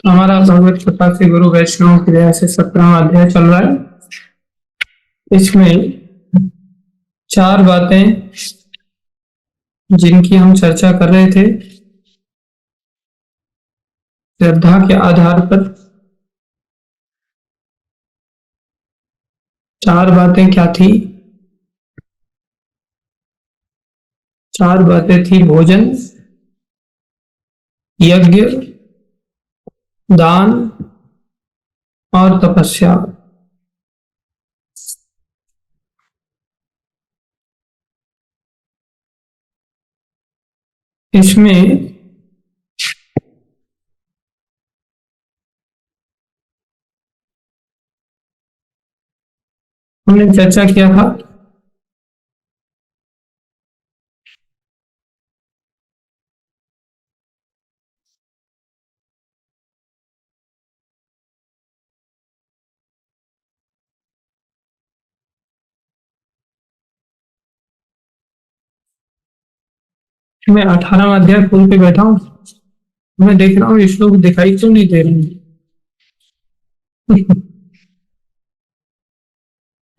हमारा भगवत कृपा से गुरु वैष्णव की दया से 17वां अध्याय चल रहा है। इसमें 4 बातें जिनकी हम चर्चा कर रहे थे, श्रद्धा के आधार पर 4 बातें क्या थी? 4 बातें थी भोजन, यज्ञ, दान और तपस्या। इसमें हमने चर्चा किया था मैं 18वां अध्याय खोल के बैठा हूँ। मैं देख रहा हूँ ये श्लोक दिखाई क्यों नहीं दे रहे हैं।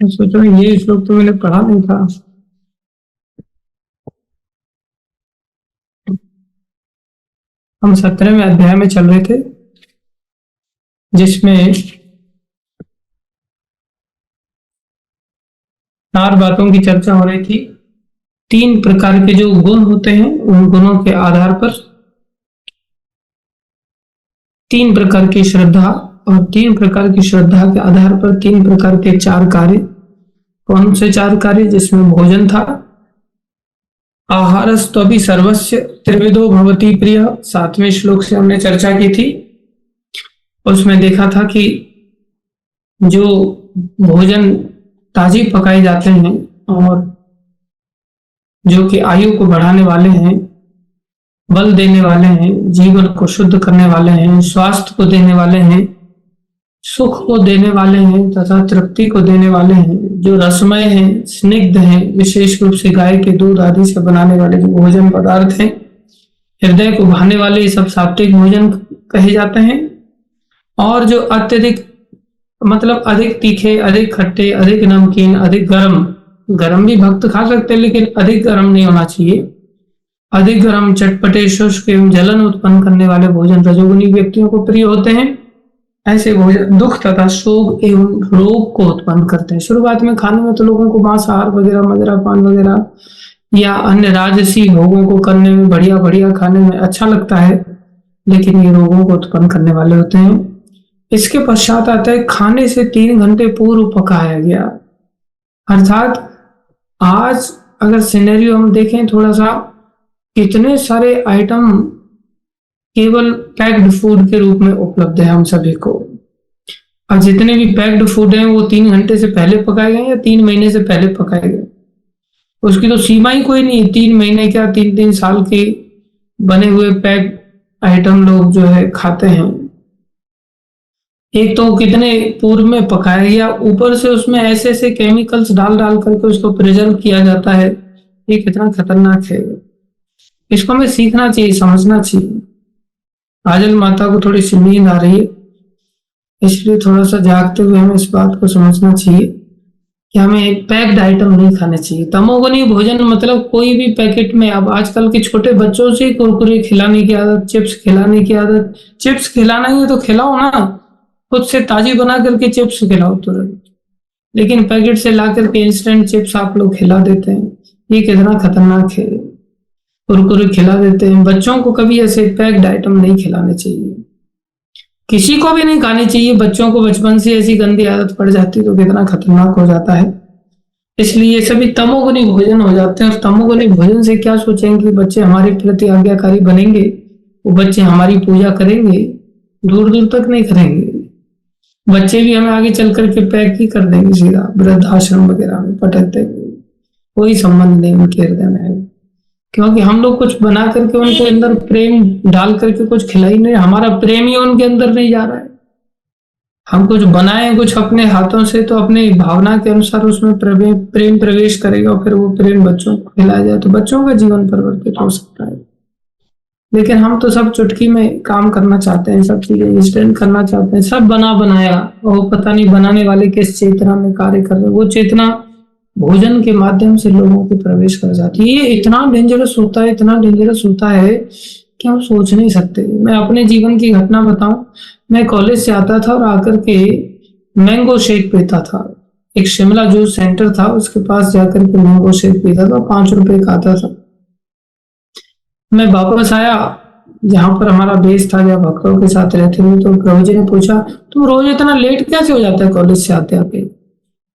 सोचो ये श्लोक तो मैंने पढ़ा नहीं था। हम 17वें अध्याय में चल रहे थे, जिसमें 4 बातों की चर्चा हो रही थी। 3 प्रकार के जो गुण होते हैं, उन गुणों के आधार पर 3 प्रकार की श्रद्धा, और 3 प्रकार की श्रद्धा के आधार पर 3 प्रकार के 4 कार्य। कौन से 4 कार्य? जिसमें भोजन था, आहारस्त्वपि सर्वस्य त्रिविधो भवति प्रिय, 7वें श्लोक से हमने चर्चा की थी। उसमें देखा था कि जो भोजन ताजी पकाए जाते हैं और जो कि आयु को बढ़ाने वाले हैं, बल देने वाले हैं, जीवन को शुद्ध करने वाले हैं, स्वास्थ्य को देने वाले हैं, सुख को देने वाले हैं तथा तृप्ति को देने वाले हैं, जो रसमय हैं, स्निग्ध हैं, विशेष रूप से गाय के दूध आदि से बनाने वाले जो भोजन पदार्थ हैं, हृदय को भाने वाले, ये सब सात्विक भोजन कहे जाते हैं। और जो अत्यधिक मतलब अधिक तीखे, अधिक खट्टे, अधिक नमकीन, अधिक गरम भी भक्त खा सकते हैं, लेकिन अधिक गरम नहीं होना चाहिए। अधिक गरम, चटपटे, शुष्क एवं जलन उत्पन्न करने वाले भोजन रजोगुनी व्यक्तियों को प्रिय होते हैं। ऐसे भोजन दुख तथा शोक एवं रोग को उत्पन्न करते हैं। शुरुआत में खाने में तो लोगों को मांसाहार वगैरह, मदिरा पान वगैरह या अन्य राजसी भोगों को करने में, बढ़िया बढ़िया खाने में अच्छा लगता है, लेकिन ये रोगों को उत्पन्न करने वाले होते हैं। इसके पश्चात आता है खाने से 3 घंटे पूर्व पकाया गया। अर्थात आज अगर सिनेरियो हम देखें थोड़ा सा, कितने सारे आइटम केवल पैक्ड फूड के रूप में उपलब्ध है हम सभी को। और जितने भी पैक्ड फूड हैं वो 3 घंटे से पहले पकाए गए या 3 महीने से पहले पकाए गए, उसकी तो सीमा ही कोई नहीं। 3 महीने क्या 3-3 साल के बने हुए पैक्ड आइटम लोग जो है खाते हैं। एक तो कितने पूर्व में पकाया गया, ऊपर से उसमें ऐसे ऐसे केमिकल्स डाल डाल करके उसको प्रिजर्व किया जाता है। ये कितना खतरनाक है। इसको हमें सीखना चाहिए, समझना चाहिए। काजल माता को थोड़ी सी नींद आ रही है, इसलिए थोड़ा सा जागते हुए हमें इस बात को समझना चाहिए कि हमें पैक्ड आइटम नहीं खाने चाहिए। तमोगुनी भोजन मतलब कोई भी पैकेट में, अब आजकल के छोटे बच्चों से कुरकुरे खिलाने की आदत, चिप्स खिलाने की आदत। चिप्स खिलाना ही है तो खिलाओ ना, खुद से ताजी बना करके चिप्स खिलाओ तुरंत, लेकिन पैकेट से ला करके इंस्टेंट चिप्स आप लोग खिला देते हैं। ये कितना खतरनाक है। कुरकुरे खिला देते हैं बच्चों को। कभी ऐसे पैक्ड आइटम नहीं खिलाने चाहिए, किसी को भी नहीं खाने चाहिए। बच्चों को बचपन से ऐसी गंदी आदत पड़ जाती है तो कितना खतरनाक हो जाता है। इसलिए ये सभी तमोगुनी भोजन हो जाते हैं। और तमोगुनी भोजन से क्या सोचेंगे कि बच्चे हमारे प्रति आज्ञाकारी बनेंगे, वो बच्चे हमारी पूजा करेंगे? दूर दूर तक नहीं करेंगे। बच्चे भी हमें आगे चल करके पैक ही कर देंगे, सीधा वृद्धाश्रम वगैरह में पटक देंगे। कोई संबंध नहीं उनके हृदय में है, क्योंकि हम लोग कुछ बना करके उनके अंदर प्रेम डाल करके कुछ खिला ही नहीं। हमारा प्रेम ही उनके अंदर नहीं जा रहा है। हम कुछ बनाए कुछ अपने हाथों से, तो अपने भावना के अनुसार उसमें प्रेम प्रवेश करेगा और फिर वो प्रेम बच्चों को खिलाया जाए तो बच्चों का जीवन परिवर्तित हो सकता है। लेकिन हम तो सब चुटकी में काम करना चाहते हैं, सब चीजें इंस्टेंट करना चाहते हैं, सब बना बनाया, और पता नहीं बनाने वाले किस चेतना में कार्य कर रहे, वो चेतना भोजन के माध्यम से लोगों को प्रवेश कर जाती है। ये इतना डेंजरस होता है, इतना डेंजरस होता है कि हम सोच नहीं सकते। मैं अपने जीवन की घटना बताऊं, मैं कॉलेज से आता था और आकर के मैंगो शेक पीता था। एक शिमला जूस सेंटर था, उसके पास जाकर के मैंगो शेक पीता था, 5 रुपए का आता था। मैं वापस आया जहां पर हमारा बेस था, जहाँ भक्तों के साथ रहते हुए, तो प्रभु जी ने पूछा, तुम रोज इतना लेट कैसे हो जाता है कॉलेज से आते आते?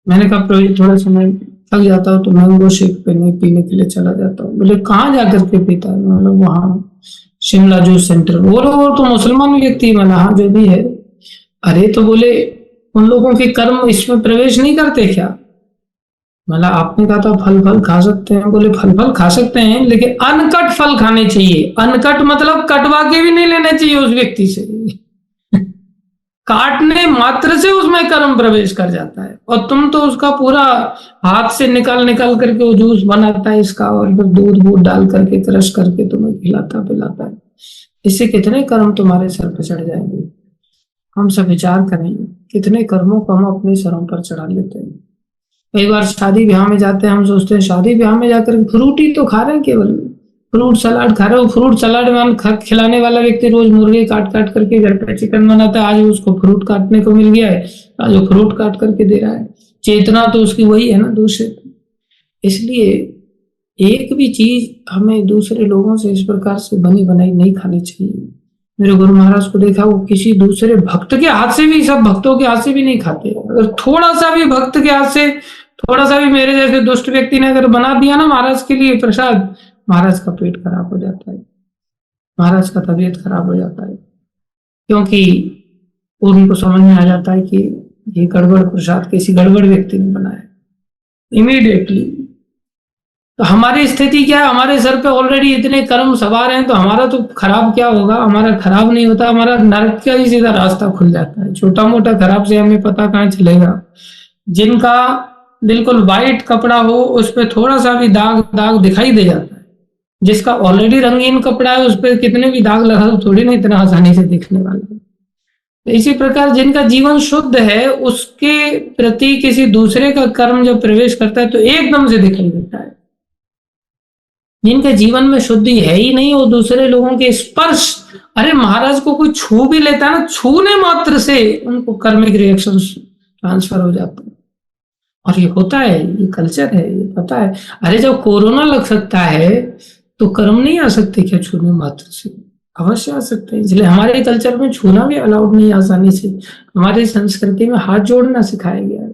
मैंने कहा, प्रभु जी थोड़ा समय थक जाता हूँ तो मैंगो शेक पीने के लिए चला जाता हूँ। बोले, कहाँ जाकर के पीता है? मतलब वहाँ शिमला जूस सेंटर। बोलो, वो तो मुसलमान व्यक्ति बना, हाँ जो भी है। अरे तो बोले, उन लोगों के कर्म इसमें प्रवेश नहीं करते क्या? मतलब आपने कहा था फल फल खा सकते हैं। बोले, फल फल खा सकते हैं लेकिन अनकट फल खाने चाहिए। अनकट मतलब कटवा के भी नहीं लेना चाहिए उस व्यक्ति से। काटने मात्र से उसमें कर्म प्रवेश कर जाता है, और तुम तो उसका पूरा हाथ से निकाल निकाल करके वो जूस बनाता है इसका, और फिर दूध वूध डाल करके क्रश करके तुम्हें खिलाता पिलाता है। इससे कितने कर्म तुम्हारे सर पर चढ़ जाएंगे। हम सब विचार करें, कितने कर्मों को हम अपने सरों पर चढ़ा लेते हैं। कई बार शादी ब्याह में जाते हैं, हम सोचते हैं शादी ब्याह में जाकर फ्रूट ही तो खा रहे हैं, केवल फ्रूट सलाद खा रहे हो। फ्रूट सलाद में खिलाने वाला व्यक्ति रोज मुर्गे काट काट करके घर पे चिकन बनाता है, आज उसको फ्रूट काटने को मिल गया है, आज वो फ्रूट काट करके दे रहा है। चेतना तो उसकी वही है ना, दूषित। इसलिए एक भी चीज हमें दूसरे लोगों से इस प्रकार से बनी बनाई नहीं खानी चाहिए। मेरे गुरु महाराज को देखा, वो किसी दूसरे भक्त के हाथ से भी, सब भक्तों के हाथ से भी नहीं खाते। अगर थोड़ा सा भी भक्त के हाथ से, थोड़ा सा भी मेरे जैसे दुष्ट व्यक्ति ने अगर बना दिया ना महाराज के लिए प्रसाद, महाराज का पेट खराब हो जाता है, महाराज का तबीयत खराब हो जाता है। क्योंकि उनको समझ में आ जाता है कि ये गड़बड़ प्रसाद किसी गड़बड़ व्यक्ति ने बनाया इमीडिएटली। तो हमारी स्थिति क्या है? हमारे सर पे ऑलरेडी इतने कर्म सवार हैं, तो हमारा तो खराब क्या होगा? हमारा खराब नहीं होता, हमारा नरक का ही सीधा रास्ता खुल जाता है। छोटा मोटा खराब से हमें पता कहाँ चलेगा। जिनका बिल्कुल वाइट कपड़ा हो, उस पर थोड़ा सा भी दाग दाग दिखाई दे जाता है। जिसका ऑलरेडी रंगीन कपड़ा है, उस पर कितने भी दाग लगा तो थोड़ी ना इतना आसानी से दिखने वाला है। तो इसी प्रकार जिनका जीवन शुद्ध है, उसके प्रति किसी दूसरे का कर्म जब प्रवेश करता है तो एकदम से दिखाई देता है। जिनके जीवन में शुद्धि है ही नहीं, वो दूसरे लोगों के स्पर्श, अरे महाराज को कोई छू भी लेता है ना, छूने मात्र से उनको कर्मिक रिएक्शन ट्रांसफर हो जाते हैं। और ये होता है, ये कल्चर है, ये पता है। अरे जब कोरोना लग सकता है तो कर्म नहीं आ सकते क्या छूने मात्र से? अवश्य आ सकते हैं। इसलिए हमारे कल्चर में छूना भी अलाउड नहीं आसानी से। हमारी संस्कृति में हाथ जोड़ना सिखाया गया है।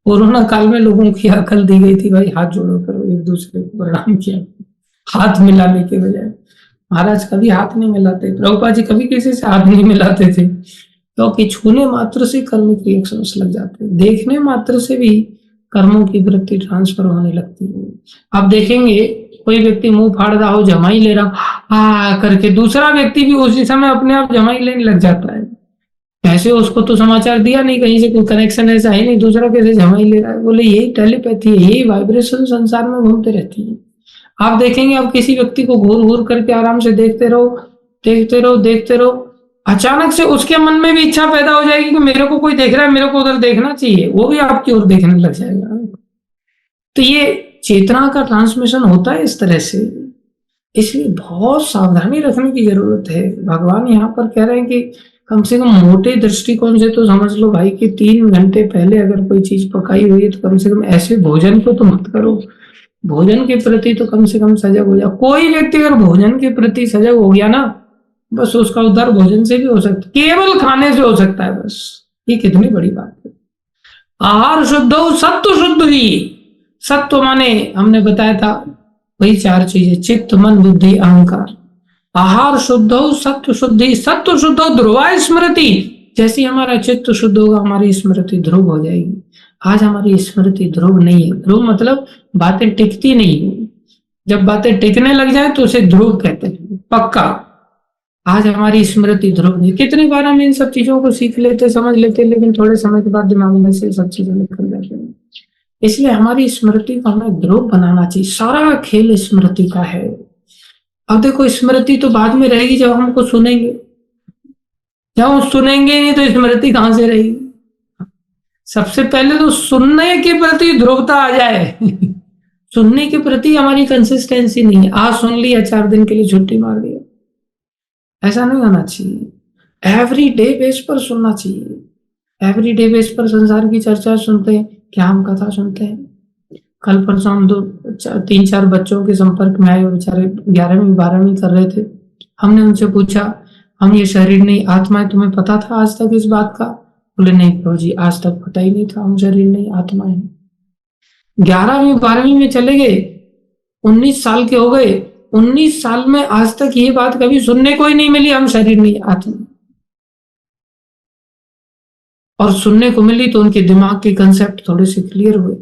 कोरोना काल में लोगों की अकल दी गई थी, भाई हाथ जोड़ो करो, एक दूसरे को प्रणाम किया, हाथ मिलाने के बजाय। महाराज कभी हाथ नहीं मिलाते, प्रभुपाद जी कभी किसी से हाथ नहीं मिलाते थे, क्योंकि छूने मात्र से कर्मिक रिएक्शंस लग जाते हैं। देखने मात्र से भी कर्मों की वृत्ति ट्रांसफर होने लगती है। आप देखेंगे कोई व्यक्ति मुंह फाड़ रहा हो, जमाई ले रहा करके, दूसरा व्यक्ति भी उसी समय अपने आप जमाई लेने लग जाता है। ऐसे उसको तो समाचार दिया नहीं, कहीं से कोई कनेक्शन ऐसा है नहीं, दूसरा कैसे जमाई ले रहा है? बोले यही टेलीपैथी है, यही वाइब्रेशन संसार में घूमते रहती है। आप देखेंगे, आप किसी व्यक्ति को घूर घूर करके आराम से देखते रहो, देखते रहो, देखते रहो, अचानक से उसके मन में भी इच्छा पैदा हो जाएगी कि मेरे को कोई देख रहा है, मेरे को उधर देखना चाहिए, वो भी आपकी ओर देखने लग जाएगा। तो ये चेतना का ट्रांसमिशन होता है इस तरह से। इसलिए बहुत सावधानी रखने की जरूरत है। भगवान यहाँ पर कह रहे हैं कि कम से कम मोटे दृष्टिकोण से तो समझ लो भाई कि 3 घंटे पहले अगर कोई चीज पकाई हुई है तो कम से कम ऐसे भोजन को तो मत करो। भोजन के प्रति तो कम से कम सजग हो जाओ। कोई व्यक्ति अगर भोजन के प्रति सजग हो गया ना, बस उसका उद्धार भोजन से भी हो सकता है, केवल खाने से हो सकता है। बस ये कितनी बड़ी बात है। आहार शुद्ध हो, सत्व शुद्ध ही। सत्व माने हमने बताया था वही 4 चीजें, चित्त मन बुद्धि अहंकार। आहार शुद्ध हो, सत्व शुद्धि, सत्व शुद्ध हो, ध्रुवा स्मृति। जैसे हमारा चित्त शुद्ध होगा, हमारी स्मृति ध्रुव हो जाएगी। आज हमारी स्मृति ध्रुव नहीं है। ध्रुव मतलब बातें टिकती नहीं है। जब बातें टिकने लग जाए तो उसे ध्रुव कहते हैं, पक्का। आज हमारी स्मृति ध्रुव नहीं। कितनी बार हम इन सब चीजों को सीख लेते, समझ लेते, लेकिन थोड़े समय के बाद दिमाग में से सब चीजें निकल जाती हैं। इसलिए हमारी स्मृति को हमें ध्रुव बनाना चाहिए। सारा खेल स्मृति का है। अब देखो स्मृति तो बाद में रहेगी जब हमको सुनेंगे, जब हम सुनेंगे नहीं तो स्मृति कहां से रहेगी। सबसे पहले तो सुनने के प्रति ध्रुवता आ जाए सुनने के प्रति हमारी कंसिस्टेंसी नहीं है। आज सुन लिया, 4 दिन के लिए छुट्टी मार दिया, ऐसा नहीं होना चाहिए। एवरी डे बेस पर सुनना चाहिए। एवरी डे बेस पर संसार की चर्चा सुनते हैं, ज्ञान कथा सुनते हैं। कल परसों हम 3-4 बच्चों के संपर्क में आए, बेचारे 11वीं 12वीं कर रहे थे। हमने उनसे पूछा, हम ये शरीर नहीं आत्मा है, तुम्हें पता था आज तक इस बात का? बोले नहीं प्रभु जी, आज तक पता ही नहीं था, हम शरीर नहीं आत्मा है। 11वीं 12वीं में चले गए, 19 साल के हो गए। 19 साल में आज तक ये बात कभी सुनने को ही नहीं मिली, हम शरीर नहीं आत्मा। और सुनने को मिली तो उनके दिमाग के कंसेप्ट थोड़े से क्लियर हुए।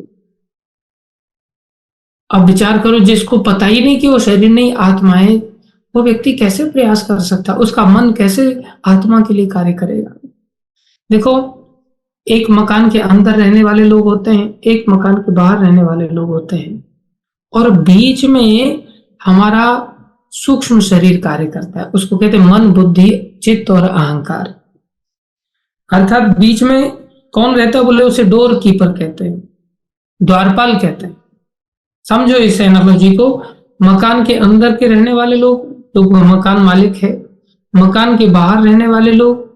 अब विचार करो, जिसको पता ही नहीं कि वो शरीर नहीं आत्मा है, वो व्यक्ति कैसे प्रयास कर सकता, उसका मन कैसे आत्मा के लिए कार्य करेगा। देखो, एक मकान के अंदर रहने वाले लोग होते हैं, एक मकान के बाहर रहने वाले लोग होते हैं, और बीच में हमारा सूक्ष्म शरीर कार्य करता है। उसको कहते हैं मन, बुद्धि, चित्त और अहंकार। अर्थात बीच में कौन रहता है? बोले उसे डोर कीपर कहते हैं, द्वारपाल कहते हैं। समझो इस एनालॉजी को। मकान के अंदर के रहने वाले लोग तो मकान मालिक है, मकान के बाहर रहने वाले लोग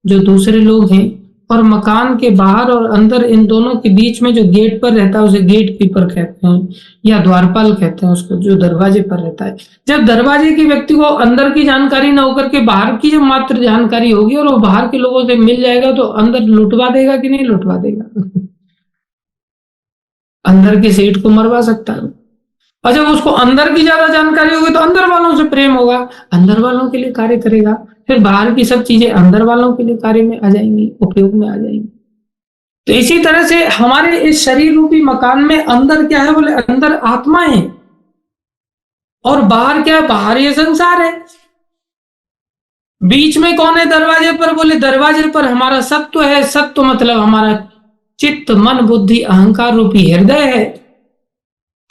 जो दूसरे लोग हैं, और मकान के बाहर और अंदर इन दोनों के बीच में जो गेट पर रहता है उसे गेट कीपर कहते हैं, या द्वारपाल कहते हैं उसको, जो दरवाजे पर रहता है। जब दरवाजे के व्यक्ति को अंदर की जानकारी न होकर के बाहर की जब मात्र जानकारी होगी और वो बाहर के लोगों से मिल जाएगा तो अंदर लुटवा देगा कि नहीं लुटवा देगा अंदर के सेठ को मरवा सकता है। और जब उसको अंदर की ज्यादा जानकारी होगी तो अंदर वालों से प्रेम होगा, अंदर वालों के लिए कार्य करेगा, फिर बाहर की सब चीजें अंदर वालों के लिए कार्य में आ जाएंगी, उपयोग में आ जाएंगी। तो इसी तरह से हमारे इस शरीर रूपी मकान में अंदर क्या है? बोले अंदर आत्मा है, और बाहर क्या है? बाहर ये संसार है। बीच में कौन है दरवाजे पर? बोले दरवाजे पर हमारा सत्व है। सत्व मतलब हमारा चित्त, मन, बुद्धि, अहंकार रूपी हृदय है।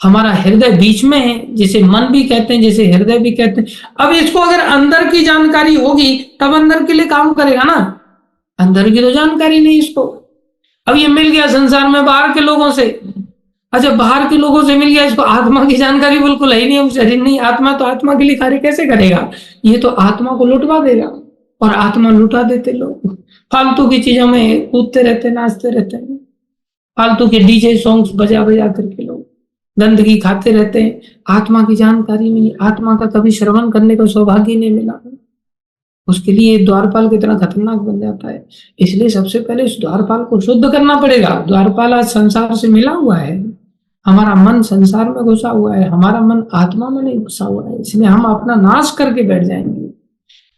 हमारा हृदय बीच में है, जिसे मन भी कहते हैं, जिसे हृदय भी कहते हैं। अब इसको अगर अंदर की जानकारी होगी तब अंदर के लिए काम करेगा ना, अंदर की तो जानकारी नहीं इसको। अब ये मिल गया संसार में बाहर के लोगों से, अच्छा बाहर के लोगों से मिल गया, इसको आत्मा की जानकारी बिल्कुल है ही नहीं, हम शरीर नहीं आत्मा, तो आत्मा के लिए कार्य कैसे करेगा? ये तो आत्मा को लुटवा देगा, और आत्मा लुटा देते लोग। फालतू की चीजों में कूदते रहते, नाचते रहते हैं, फालतू के डीजे सॉन्ग्स बजा बजा करके लोग गंदगी खाते रहते हैं। आत्मा की जानकारी नहीं, आत्मा का कभी श्रवण करने का सौभाग्य नहीं मिला, उसके लिए द्वारपाल की तरह खतरनाक बन जाता है। इसलिए सबसे पहले इस द्वारपाल को शुद्ध करना पड़ेगा। द्वारपाल आज संसार से मिला हुआ है, हमारा मन संसार में घुसा हुआ है, हमारा मन आत्मा में नहीं घुसा हुआ है, इसलिए हम अपना नाश करके बैठ जाएंगे।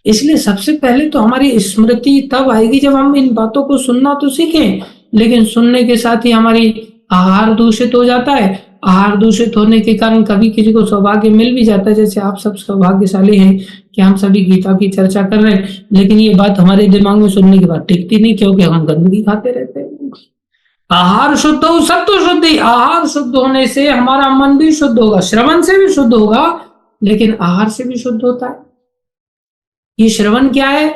इसलिए सबसे पहले तो हमारी स्मृति तब आएगी जब हम इन बातों को सुनना तो सीखें, लेकिन सुनने के साथ ही हमारी आहार दूषित हो जाता है। आहार दूषित होने के कारण कभी किसी को सौभाग्य मिल भी जाता है, जैसे आप सब सौभाग्यशाली हैं कि हम सभी गीता की चर्चा कर रहे हैं, लेकिन ये बात हमारे दिमाग में सुनने के बाद टिकती नहीं, क्योंकि हम गंदगी खाते रहते हैं। आहार शुद्ध हो, सब तो शुद्ध ही। आहार शुद्ध होने से हमारा मन भी शुद्ध होगा, श्रवण से भी शुद्ध होगा, लेकिन आहार से भी शुद्ध होता है। ये श्रवण क्या है?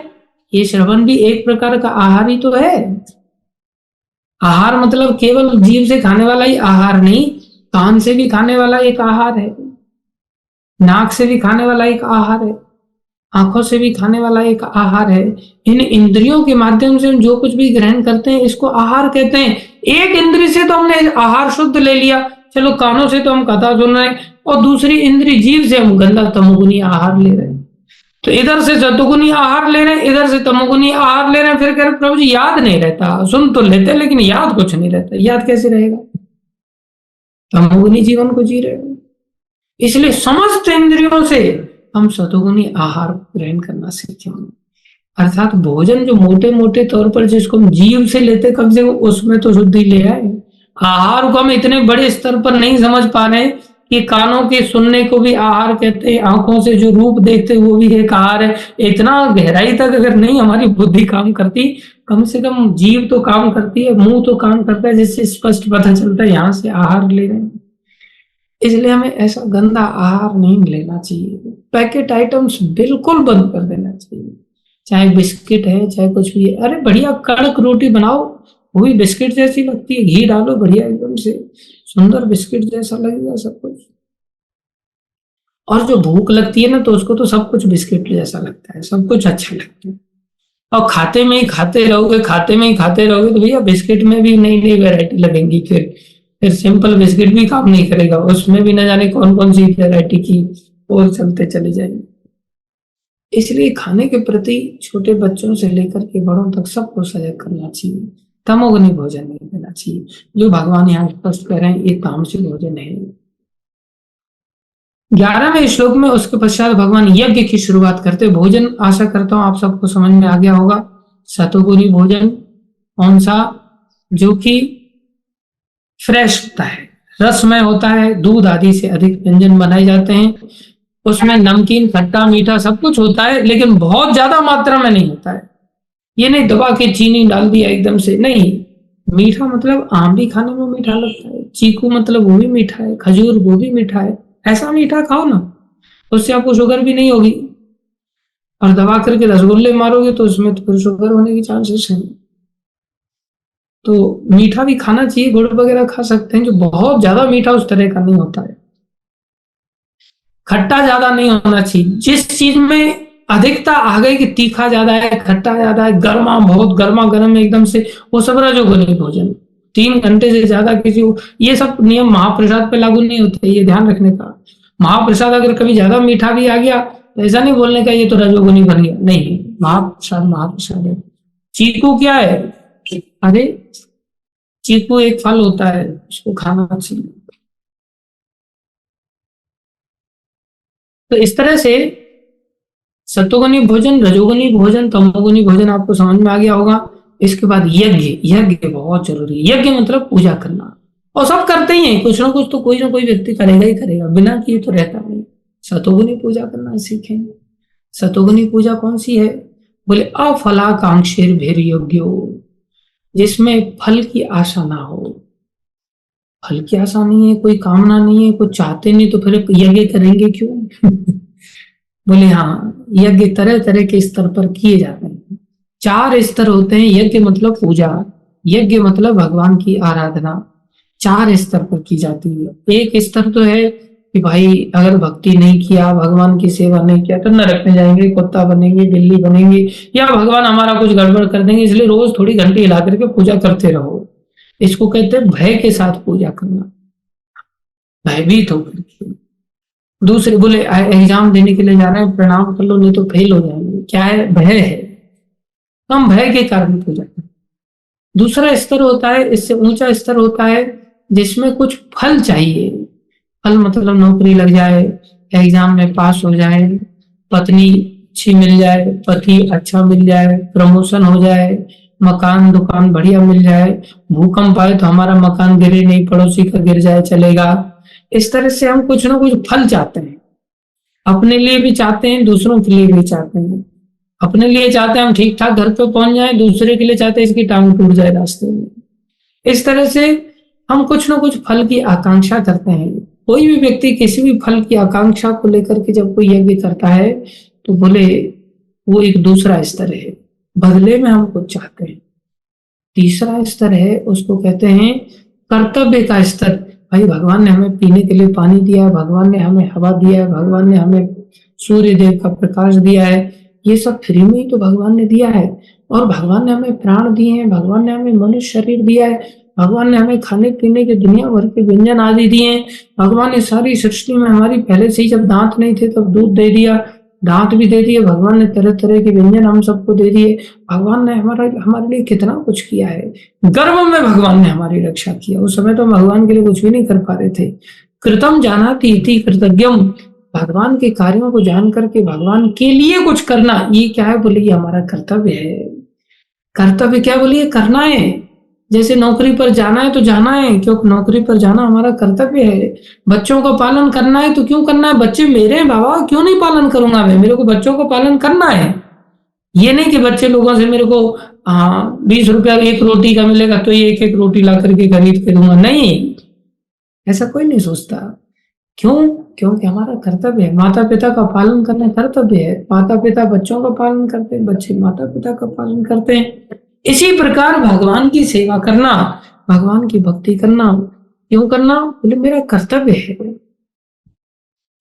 ये श्रवण भी एक प्रकार का आहार ही तो है। आहार मतलब केवल जीभ से खाने वाला ही आहार नहीं, कान से भी खाने वाला एक आहार है, नाक से भी खाने वाला एक आहार है, आंखों से भी खाने वाला एक आहार है। इन इंद्रियों के माध्यम से हम जो कुछ भी ग्रहण करते हैं इसको आहार कहते हैं। एक इंद्री से तो हमने आहार शुद्ध ले लिया, चलो कानों से तो हम कथा सुन रहे हैं, और दूसरी इंद्री जीभ से हम गंदा तमोगुनी आहार ले रहे हैं। तो इधर से सतोगुनी आहार ले रहे हैं, इधर से तमोगुनी आहार ले रहे हैं, फिर कह रहे प्रभु जी याद नहीं रहता, सुन तो लेते लेकिन याद कुछ नहीं रहता। याद कैसे रहेगा? तमोगुनी जीवन को जी रहे हो। इसलिए समस्त इंद्रियों से हम सतोगुनी आहार ग्रहण करना सीखें। अर्थात भोजन जो मोटे मोटे तौर पर जिसको हम जीव से लेते कम से कम उसमें तो शुद्धि ले आए। आहार को हम इतने बड़े स्तर पर नहीं समझ पा रहे कि कानों के सुनने को भी आहार कहते हैं, आंखों से जो रूप देखते वो भी एक आहार है। इतना गहराई तक अगर नहीं हमारी बुद्धि काम करती, कम से कम जीव तो काम करती है, मुंह तो काम करता है, जिससे स्पष्ट पता चलता है यहाँ से आहार ले रहे हैं। इसलिए हमें ऐसा गंदा आहार नहीं लेना चाहिए। पैकेट आइटम्स बिल्कुल बंद कर देना चाहिए, चाहे बिस्किट है चाहे कुछ भी है। अरे बढ़िया कड़क रोटी बनाओ, वो भी बिस्किट जैसी लगती है, घी डालो बढ़िया एकदम से सुंदर बिस्किट जैसा लगेगा सब कुछ। और जो भूख लगती है ना तो उसको तो सब कुछ बिस्किट जैसा लगता है, सब कुछ अच्छा लगता है। और खाते में ही खाते रहोगे, खाते में ही खाते रहोगे तो भैया बिस्किट में भी नई नई वैरायटी लगेंगी। फिर सिंपल बिस्किट भी काम नहीं करेगा, उसमें भी न जाने कौन कौन सी वैरायटी की और चलते चले जाएंगे। इसलिए खाने के प्रति छोटे बच्चों से लेकर के बड़ों तक सबको सजग करना चाहिए। तमोगुनी भोजन नहीं देना चाहिए। जो भगवान यहाँ स्पष्ट कह रहे हैं ये तामसिक भोजन है। 11वें श्लोक में उसके पश्चात भगवान यज्ञ की शुरुआत करते। भोजन आशा करता हूं आप सबको समझ में आ गया होगा। सतोगुनी भोजन कौन सा? जो कि फ्रेश होता है, रसमय होता है, दूध आदि से अधिक व्यंजन बनाए जाते हैं। उसमें नमकीन खट्टा मीठा सब कुछ होता है, लेकिन बहुत ज्यादा मात्रा में नहीं होता है। ये नहीं दबा के चीनी डाल दिया एकदम से, नहीं। मीठा मतलब आम भी खाने में मीठा लगता है, चीकू मतलब वो भी मीठा है, खजूर वो भी मीठा है। ऐसा मीठा खाओ ना, उससे आपको शुगर भी नहीं होगी। और दबा करके रसगुल्ले मारोगे तो उसमें तो फिर शुगर होने की चांसेस हैं। तो मीठा भी खाना चाहिए, गुड़ वगैरह खा सकते हैं, जो बहुत ज्यादा मीठा उस तरह का नहीं होता है। खट्टा ज्यादा नहीं होना चाहिए। जिस चीज में अधिकता आ गई कि तीखा ज्यादा है, खट्टा ज्यादा है, गर्मा बहुत गर्मा गर्म एकदम से, वो सब रजोगुनी भोजन। 3 घंटे से ज्यादा किसी को, ये सब नियम महाप्रसाद पे लागू नहीं होते, ये ध्यान रखने का। महाप्रसाद अगर कभी ज्यादा मीठा भी आ गया तो ऐसा नहीं बोलने का ये तो रजोगुनी बन गया, नहीं। महाप्रसाद महाप्रसाद है। चीकू क्या है? अरे चीकू एक फल होता है, उसको खाना चाहिए। तो इस तरह से सत्वगुनी भोजन, रजोगुनी भोजन, तमोगुनी भोजन आपको समझ में आ गया होगा। इसके बाद यज्ञ। यज्ञ बहुत जरूरी है। यज्ञ मतलब पूजा करना, और सब करते ही हैं, कुछ ना कोई व्यक्ति करेगा ही करेगा, बिना किए तो रहता नहीं। सतोगुनी पूजा करना सीखें। सतोगुनी पूजा कौन सी है? बोले अफलाकांक्षी भेर योग्यो, जिसमें फल की आशा ना हो। फल की आशा नहीं है, कोई कामना नहीं है, कुछ चाहते नहीं, तो फिर यज्ञ करेंगे क्यों? बोले हाँ, यज्ञ तरह तरह के स्तर पर किए जाते हैं। 4 स्तर होते हैं। यज्ञ मतलब पूजा, यज्ञ मतलब भगवान की आराधना, 4 स्तर पर की जाती है। एक स्तर तो है कि भाई अगर भक्ति नहीं किया, भगवान की सेवा नहीं किया तो नरक में जाएंगे, कुत्ता बनेंगे, बिल्ली बनेंगे, या भगवान हमारा कुछ गड़बड़ कर देंगे, इसलिए रोज थोड़ी घंटी हिला करके पूजा करते रहो। इसको कहते हैं भय के साथ पूजा करना, भयभीत होकर के। दूसरे बोले एग्जाम देने के लिए जा रहे हैं, प्रणाम कर लो नहीं तो फेल हो जाएंगे। क्या है? भय है। हम भय के कारण पूजा करते। दूसरा स्तर होता है, इससे ऊंचा स्तर होता है जिसमें कुछ फल चाहिए। फल मतलब नौकरी लग जाए, एग्जाम में पास हो जाए, पत्नी अच्छी मिल जाए, पति अच्छा मिल जाए, प्रमोशन हो जाए, मकान दुकान बढ़िया मिल जाए, भूकंप आए तो हमारा मकान गिरे नहीं, पड़ोसी का गिर जाए चलेगा। इस तरह से हम कुछ ना कुछ फल चाहते हैं, अपने लिए भी चाहते हैं, दूसरों के लिए भी चाहते हैं। अपने लिए चाहते हैं हम ठीक ठाक घर पे पहुंच जाए, दूसरे के लिए चाहते हैं इसकी टांग टूट जाए रास्ते में। इस तरह से हम कुछ ना कुछ फल की आकांक्षा करते हैं। कोई भी व्यक्ति किसी भी फल की आकांक्षा को लेकर के जब कोई यज्ञ करता है तो बोले वो एक दूसरा स्तर है, बदले में हम कुछ चाहते हैं। तीसरा स्तर है, उसको कहते हैं कर्तव्य का स्तर। भाई भगवान ने हमें पीने के लिए पानी दिया है, भगवान ने हमें हवा दिया है, भगवान ने हमें सूर्य देव का प्रकाश दिया है, ये सब फ्री में ही तो भगवान ने दिया है। और भगवान ने हमें प्राण दिए हैं, भगवान ने हमें मनुष्य शरीर दिया है, भगवान ने हमें खाने पीने के दुनिया भर के व्यंजन आदि दिए हैं। भगवान ने सारी सृष्टि में हमारी पहले से ही, जब दांत नहीं थे तब दूध दे दिया, दांत भी दे दिए, भगवान ने तरह तरह के व्यंजन हम सबको दे दिए। भगवान ने हमारे लिए कितना कुछ किया है। गर्भ में भगवान ने हमारी रक्षा किया, उस समय तो भगवान के लिए कुछ भी नहीं कर पा रहे थे। कृतम जानाति इति कृतज्ञम, भगवान के कार्यों को जान करके भगवान के लिए कुछ करना, ये क्या है? बोले ये हमारा कर्तव्य है। कर्तव्य क्या? बोलिए करना है। जैसे नौकरी पर जाना है तो जाना है, क्योंकि नौकरी पर जाना हमारा कर्तव्य है। बच्चों का पालन करना है तो क्यों करना है? बच्चे मेरे हैं बाबा, क्यों नहीं पालन करूंगा मैं? मेरे को बच्चों को पालन करना है। ये नहीं कि बच्चे लोगों से मेरे को 20 रुपया एक रोटी का मिलेगा तो ये एक एक रोटी ला करके खरीद के दूंगा, नहीं, ऐसा कोई नहीं सोचता। क्यों? क्योंकि हमारा कर्तव्य है, माता पिता का पालन करना कर्तव्य है। माता पिता बच्चों का पालन करते हैं, बच्चे माता पिता का पालन करते हैं। इसी प्रकार भगवान की सेवा करना, भगवान की भक्ति करना, क्यों करना? बोले मेरा कर्तव्य है।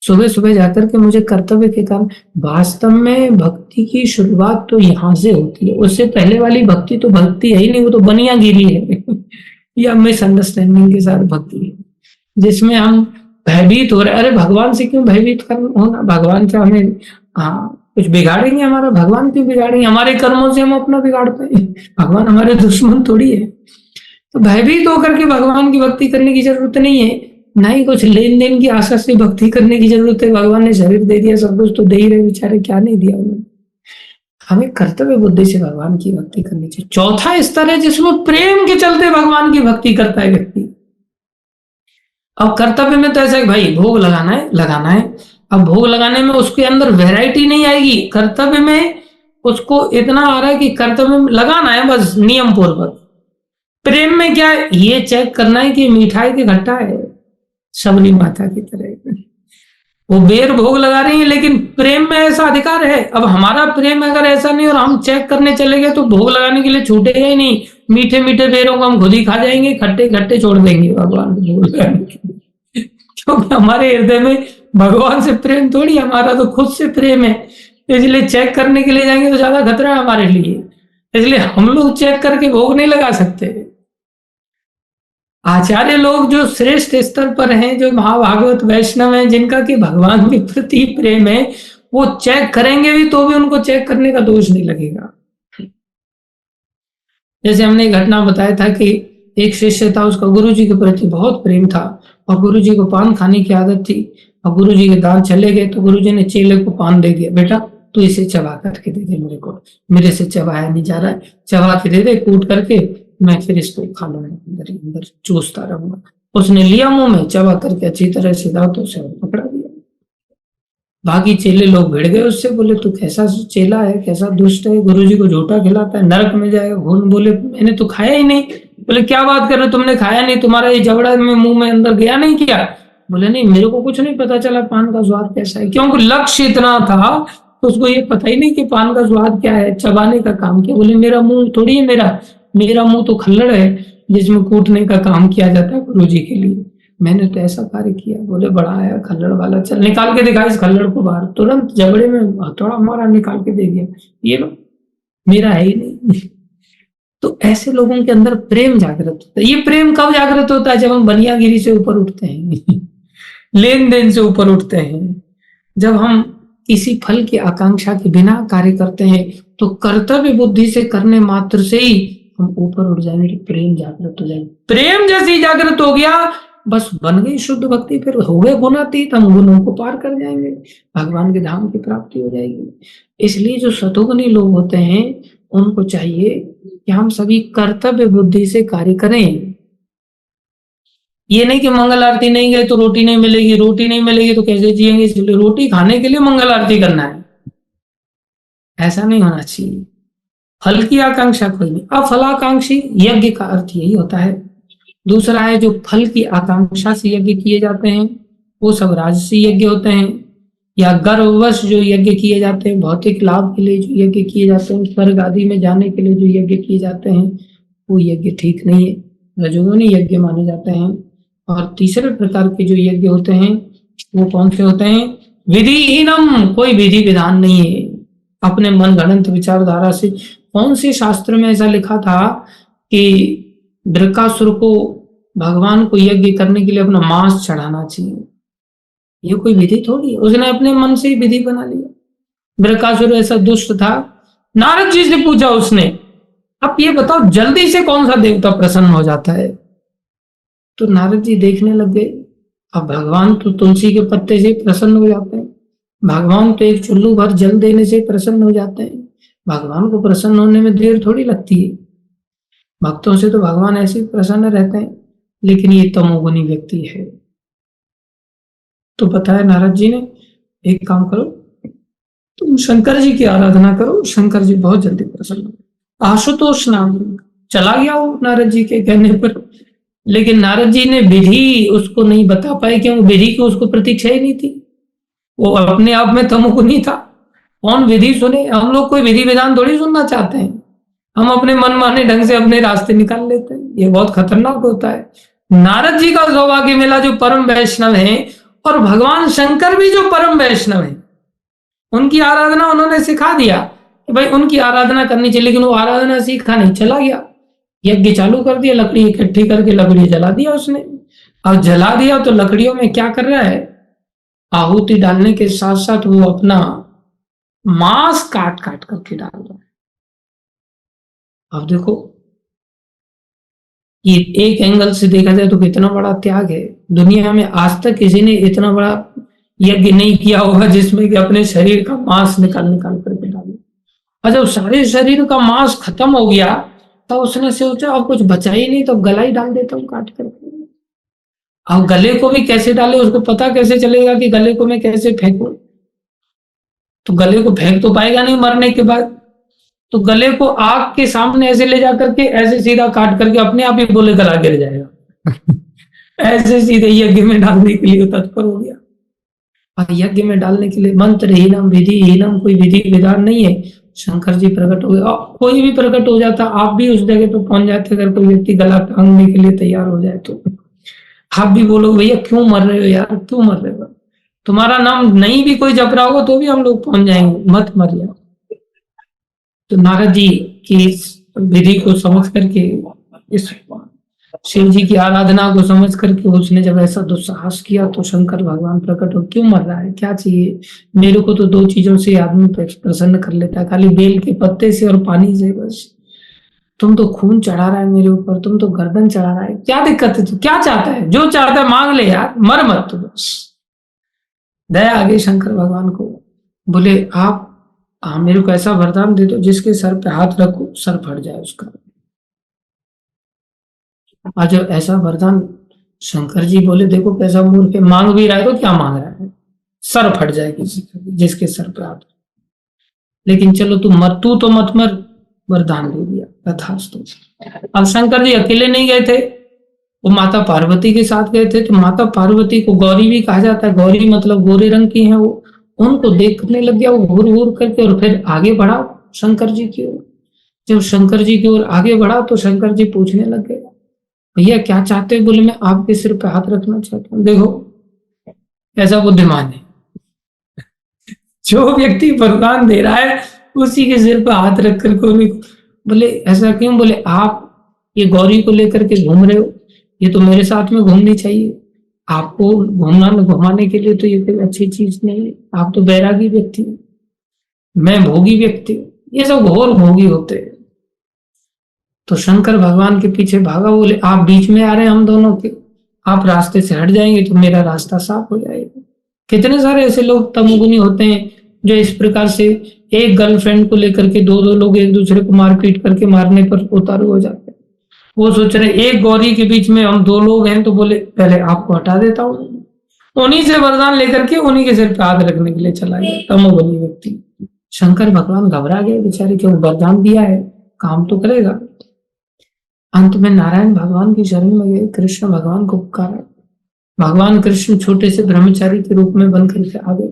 सुबह सुबह जाकर के मुझे कर्तव्य के कारण, वास्तव में भक्ति की शुरुआत तो यहाँ से होती है। उससे पहले वाली भक्ति तो भक्ति है ही नहीं, वो तो बनियागिरी है या मिसअंडरस्टैंडिंग के साथ भक्ति है, जिसमें हम भयभीत हो रहे। अरे भगवान से क्यों भयभीत करना होना? भगवान क्या हमें कुछ बिगाड़ेंगे? हमारा भगवान क्यों बिगाड़ेंगे? हमारे कर्मों से हम अपना बिगाड़ते हैं। भगवान हमारे दुश्मन थोड़ी है। तो भयभीत होकर के भगवान की भक्ति करने की जरूरत नहीं है, ना ही कुछ लेन देन की आशा से भक्ति करने की जरूरत है। भगवान ने शरीर दे दिया, सब कुछ तो दे ही रहे बेचारे, क्या नहीं दिया उन्होंने। हमें कर्तव्य बुद्धि से भगवान की भक्ति करनी चाहिए। चौथा स्तर है जिसमें प्रेम के चलते भगवान की भक्ति करता है व्यक्ति। अब कर्तव्य में तो ऐसा है भाई भोग लगाना है, लगाना है। अब भोग लगाने में उसके अंदर वैरायटी नहीं आएगी। कर्तव्य में उसको इतना आ रहा है कि कर्तव्य में लगाना है बस नियम पूर्वक। प्रेम में क्या है? ये चेक करना है कि मिठाई की खट्टा है, सबरी माता की तरह। वो बेर भोग लगा रही है, लेकिन प्रेम में ऐसा अधिकार है। अब हमारा प्रेम अगर ऐसा नहीं और हम चेक करने चले गए तो भोग लगाने के लिए छूटेगा ही नहीं। मीठे मीठे बेरों को हम खुद ही खा जाएंगे, खट्टे खट्टे छोड़ देंगे भगवान को भोग लगाने के लिए। क्योंकि हमारे हृदय में भगवान से प्रेम थोड़ी, हमारा तो खुद से प्रेम है। इसलिए चेक करने के लिए जाएंगे तो ज्यादा खतरा है हमारे लिए। इसलिए हम लोग चेक करके भोग नहीं लगा सकते। आचार्य लोग जो श्रेष्ठ स्तर पर हैं, जो महाभागवत वैष्णव हैं, जिनका कि भगवान के प्रति प्रेम है, वो चेक करेंगे भी तो भी उनको चेक करने का दोष नहीं लगेगा। जैसे हमने एक घटना बताया था कि एक शिष्य था, उसका गुरुजी के प्रति बहुत प्रेम था और गुरुजी को पान खाने की आदत थी। और गुरुजी के दांत चले गए तो गुरुजी ने चेले को पान दे दिया, बेटा तू इसे चबा करके दे दे मेरे को, मेरे से चबाया नहीं जा रहा है, चबा के दे दे कूट करके, मैं फिर इसको खा लूंगा, अंदर अंदर चूसता रहूंगा। उसने लिया मुंह में, चबा करके अच्छी तरह से दांतों से पकड़ा दिया। बाकी चेले लोग भिड़ गए उससे, बोले तू कैसा चेला है, कैसा दुष्ट है, गुरुजी को झूठा खिलाता है, नरक में जाएगा। बोले मैंने तो खाया ही नहीं। बोले क्या बात कर रहे हो, तुमने खाया नहीं, तुम्हारा ये जबड़ा में मुंह में अंदर गया नहीं क्या? बोले नहीं, मेरे को कुछ नहीं पता चला पान का स्वाद कैसा है, क्योंकि लक्ष्य इतना था तो उसको ये पता ही नहीं कि पान का स्वाद क्या है, चबाने का काम किया। बोले मेरा मुंह थोड़ी है, मेरा मुंह तो खल्लड़ है जिसमें कूटने का काम किया जाता है गुरुजी के लिए, मैंने तो ऐसा कार्य किया। बोले बड़ा आया खल्लड़ वाला, चल निकाल के दिखा इस खल्लड़ को बाहर। तुरंत जबड़े में हथौड़ा मारा, निकाल के दे दिया, ये लो मेरा है ही नहीं। तो ऐसे लोगों के अंदर प्रेम जागृत होता है। ये प्रेम कब जागृत होता है? जब हम बनियागिरी से ऊपर उठते हैं लेन देन से ऊपर उठते हैं, जब हम किसी फल की आकांक्षा के बिना कार्य करते हैं, तो कर्तव्य बुद्धि से करने मात्र से ही हम ऊपर उठ जाएंगे, प्रेम जागृत हो जाएंगे। प्रेम जैसे ही जागृत हो गया बस बन गई शुद्ध भक्ति, फिर हो गए गुणातीत, हम गुणों को पार कर जाएंगे, भगवान के धाम की प्राप्ति हो जाएगी। इसलिए जो सतोगुणी लोग होते हैं उनको चाहिए कि हम सभी कर्तव्य बुद्धि से कार्य करें। ये नहीं कि मंगल आरती नहीं गए तो रोटी नहीं मिलेगी, रोटी नहीं मिलेगी तो कैसे जिएंगे, इसलिए रोटी खाने के लिए मंगल आरती करना है, ऐसा नहीं होना चाहिए। फल की आकांक्षा कोई नहीं। अफलाकांक्षी यज्ञ का अर्थ यही होता है। दूसरा है जो फल की आकांक्षा से यज्ञ किए जाते हैं वो सब राजसी यज्ञ होते हैं, या गर्ववश जो यज्ञ किए जाते हैं, भौतिक लाभ के लिए जो यज्ञ किए जाते हैं, स्वर्ग आदि में जाने के लिए जो यज्ञ किए जाते हैं, वो यज्ञ ठीक नहीं है, रजोगुणी यज्ञ माने जाते हैं। और तीसरे प्रकार के जो यज्ञ होते हैं वो कौन से होते हैं? विधिहीनम, कोई विधि विधान नहीं है, अपने मन गणंत विचारधारा से। कौन से शास्त्र में ऐसा लिखा था कि वृकासुर को भगवान को यज्ञ करने के लिए अपना मांस चढ़ाना चाहिए? ये कोई विधि थोड़ी है, उसने अपने मन से ही विधि बना लिया। वृकासुर ऐसा दुष्ट था। नारद जी से पूछा उसने, अब ये बताओ जल्दी से कौन सा देवता प्रसन्न हो जाता है? तो नारद जी देखने लग गए, अब भगवान तो तुलसी के पत्ते से प्रसन्न हो जाते हैं, भगवान तो एक चुल्लू भर जल देने से प्रसन्न हो जाते हैं, भगवान को प्रसन्न होने में देर थोड़ी लगती है। भक्तों से तो भगवान ऐसे ही प्रसन्न रहते हैं, लेकिन ये तमोगुनी व्यक्ति है। तो बताया नारद जी ने, एक काम करो, तुम शंकर जी की आराधना करो, शंकर जी बहुत जल्दी प्रसन्न हो। आशुतोष नाम चला गया वो नारद जी के कहने पर, लेकिन नारद जी ने विधि उसको नहीं बता पाए, क्यों? विधि की उसको प्रतीक्षा ही नहीं थी, वो अपने आप में तमोगुनी था। कौन विधि सुने? हम लोग कोई विधि विधान थोड़ी सुनना चाहते हैं, हम अपने मनमाने ढंग से अपने रास्ते निकाल लेते हैं, ये बहुत खतरनाक होता है। नारद जी का सौभाग्य मिला जो परम वैष्णव है, और भगवान शंकर भी जो परम वैष्णव है, उनकी आराधना उन्होंने सिखा दिया कि भाई उनकी आराधना करनी चाहिए, लेकिन वो आराधना सीखा नहीं, चला गया, यज्ञ चालू कर दिया, लकड़ी इकट्ठी करके लकड़ी जला दिया उसने। और जला दिया तो लकड़ियों में क्या कर रहा है? आहुति डालने के साथ साथ वो अपना मांस काट काट करके डाल रहा है। अब देखो, ये एक एंगल से देखा जाए तो कितना बड़ा त्याग है। दुनिया में आज तक किसी ने इतना बड़ा यज्ञ नहीं किया होगा जिसमें कि अपने शरीर का मांस निकाल निकाल करके डाले। और जब सारे शरीर का मांस खत्म हो गया तो उसने सोचा अब कुछ बचा ही नहीं, तो गला ही डाल देता हूँ काट करके। अब गले को भी कैसे डाले, उसको पता कैसे चलेगा कि गले को मैं कैसे फेंकूं? तो गले को फेंक तो पाएगा नहीं मरने के बाद, तो गले को आग के सामने ऐसे ले जा करके ऐसे सीधा काट करके अपने आप ही बोले गला गिर जाएगा। ऐसे सीधे यज्ञ में डालने के लिए तत्पर हो गया। और यज्ञ में डालने के लिए मंत्र हीनम विधि हीनम, कोई विधि विधान नहीं है। शंकर जी प्रकट हो गए, कोई भी प्रकट हो जाता, आप भी उस जगह पर पहुंच जाते। अगर कोई व्यक्ति गला टांगने के लिए तैयार हो जाए तो आप भी बोलो भैया क्यों मर रहे हो यार, क्यों मर रहे हो? तुम्हारा नाम नहीं भी कोई जप रहा होगा तो भी हम लोग पहुंच जाएंगे, मत मर जाओ। तो नारद जी की इस विधि को समझ करके, इस शिव जी की आराधना को समझ करके उसने जब ऐसा दुस्साहस किया तो शंकर भगवान प्रकट हो, क्यों मर रहा है, क्या चाहिए? मेरे को तो दो चीजों से आदमी प्रसन्न कर लेता है, खाली बेल के पत्ते से और पानी से बस। तुम तो खून चढ़ा रहा है मेरे ऊपर, तुम तो गर्दन चढ़ा रहा है, क्या दिक्कत है? तू क्या चाहता है? जो चाहता है मांग ले यार, मर मत तू बस। दया आ गई शंकर भगवान को, बोले आप मेरे को ऐसा वरदान दे दो जिसके सर पे हाथ रखो सर फट जाए उसका। आज ऐसा वरदान शंकर जी बोले देखो कैसा मूर्ख है, मांग भी रहा है तो क्या मांग रहा है? सर फट जाए किसी का जिसके सर पे हाथ। लेकिन चलो तू मत, तू तो मत मर, वरदान दे दिया, तथास्तु। अब शंकर जी अकेले नहीं गए थे, वो माता पार्वती के साथ गए थे। तो माता पार्वती को गौरी भी कहा जाता है, गौरी मतलब गोरे रंग की है वो। उनको देखने लग गया वो घूर घूर करके, और फिर आगे बढ़ा शंकर जी की ओर। जब शंकर जी की ओर आगे बढ़ा तो शंकर जी पूछने लग गए भैया क्या चाहते हो? बोले मैं आपके सिर पे हाथ रखना चाहता हूँ। देखो ऐसा बुद्धिमान है, जो व्यक्ति वरदान दे रहा है उसी के सिर पे हाथ रख कर को। बोले ऐसा क्यों? बोले आप ये गौरी को लेकर के घूम रहे हो, ये तो मेरे साथ में घूमनी चाहिए। आपको घूमना घुमाने के लिए तो ये कोई अच्छी चीज नहीं है, आप तो बैरागी व्यक्ति, मैं भोगी व्यक्ति, ये सब घोर भोगी होते हैं। तो शंकर भगवान के पीछे भागा, बोले आप बीच में आ रहे हैं हम दोनों के, आप रास्ते से हट जाएंगे तो मेरा रास्ता साफ हो जाएगा। कितने सारे ऐसे लोग तमोगुनी होते हैं जो इस प्रकार से एक गर्लफ्रेंड को लेकर के दो दो लोग एक दूसरे को मारपीट करके मारने पर उतारू हो जाते हैं। वो सोच रहे एक गौरी के बीच में हम दो लोग हैं, तो बोले पहले आपको हटा देता हूँ। उन्हीं से वरदान लेकर के उन्हीं के सिर पे हाथ रखने के लिए चला गया तमोगुनी व्यक्ति। शंकर भगवान घबरा गए बेचारे, क्यों वरदान दिया है, काम तो करेगा। अंत में नारायण भगवान की शरण में गए, कृष्ण भगवान को पुकारा। भगवान कृष्ण छोटे से ब्रह्मचारी के रूप में बनकर के आ गए,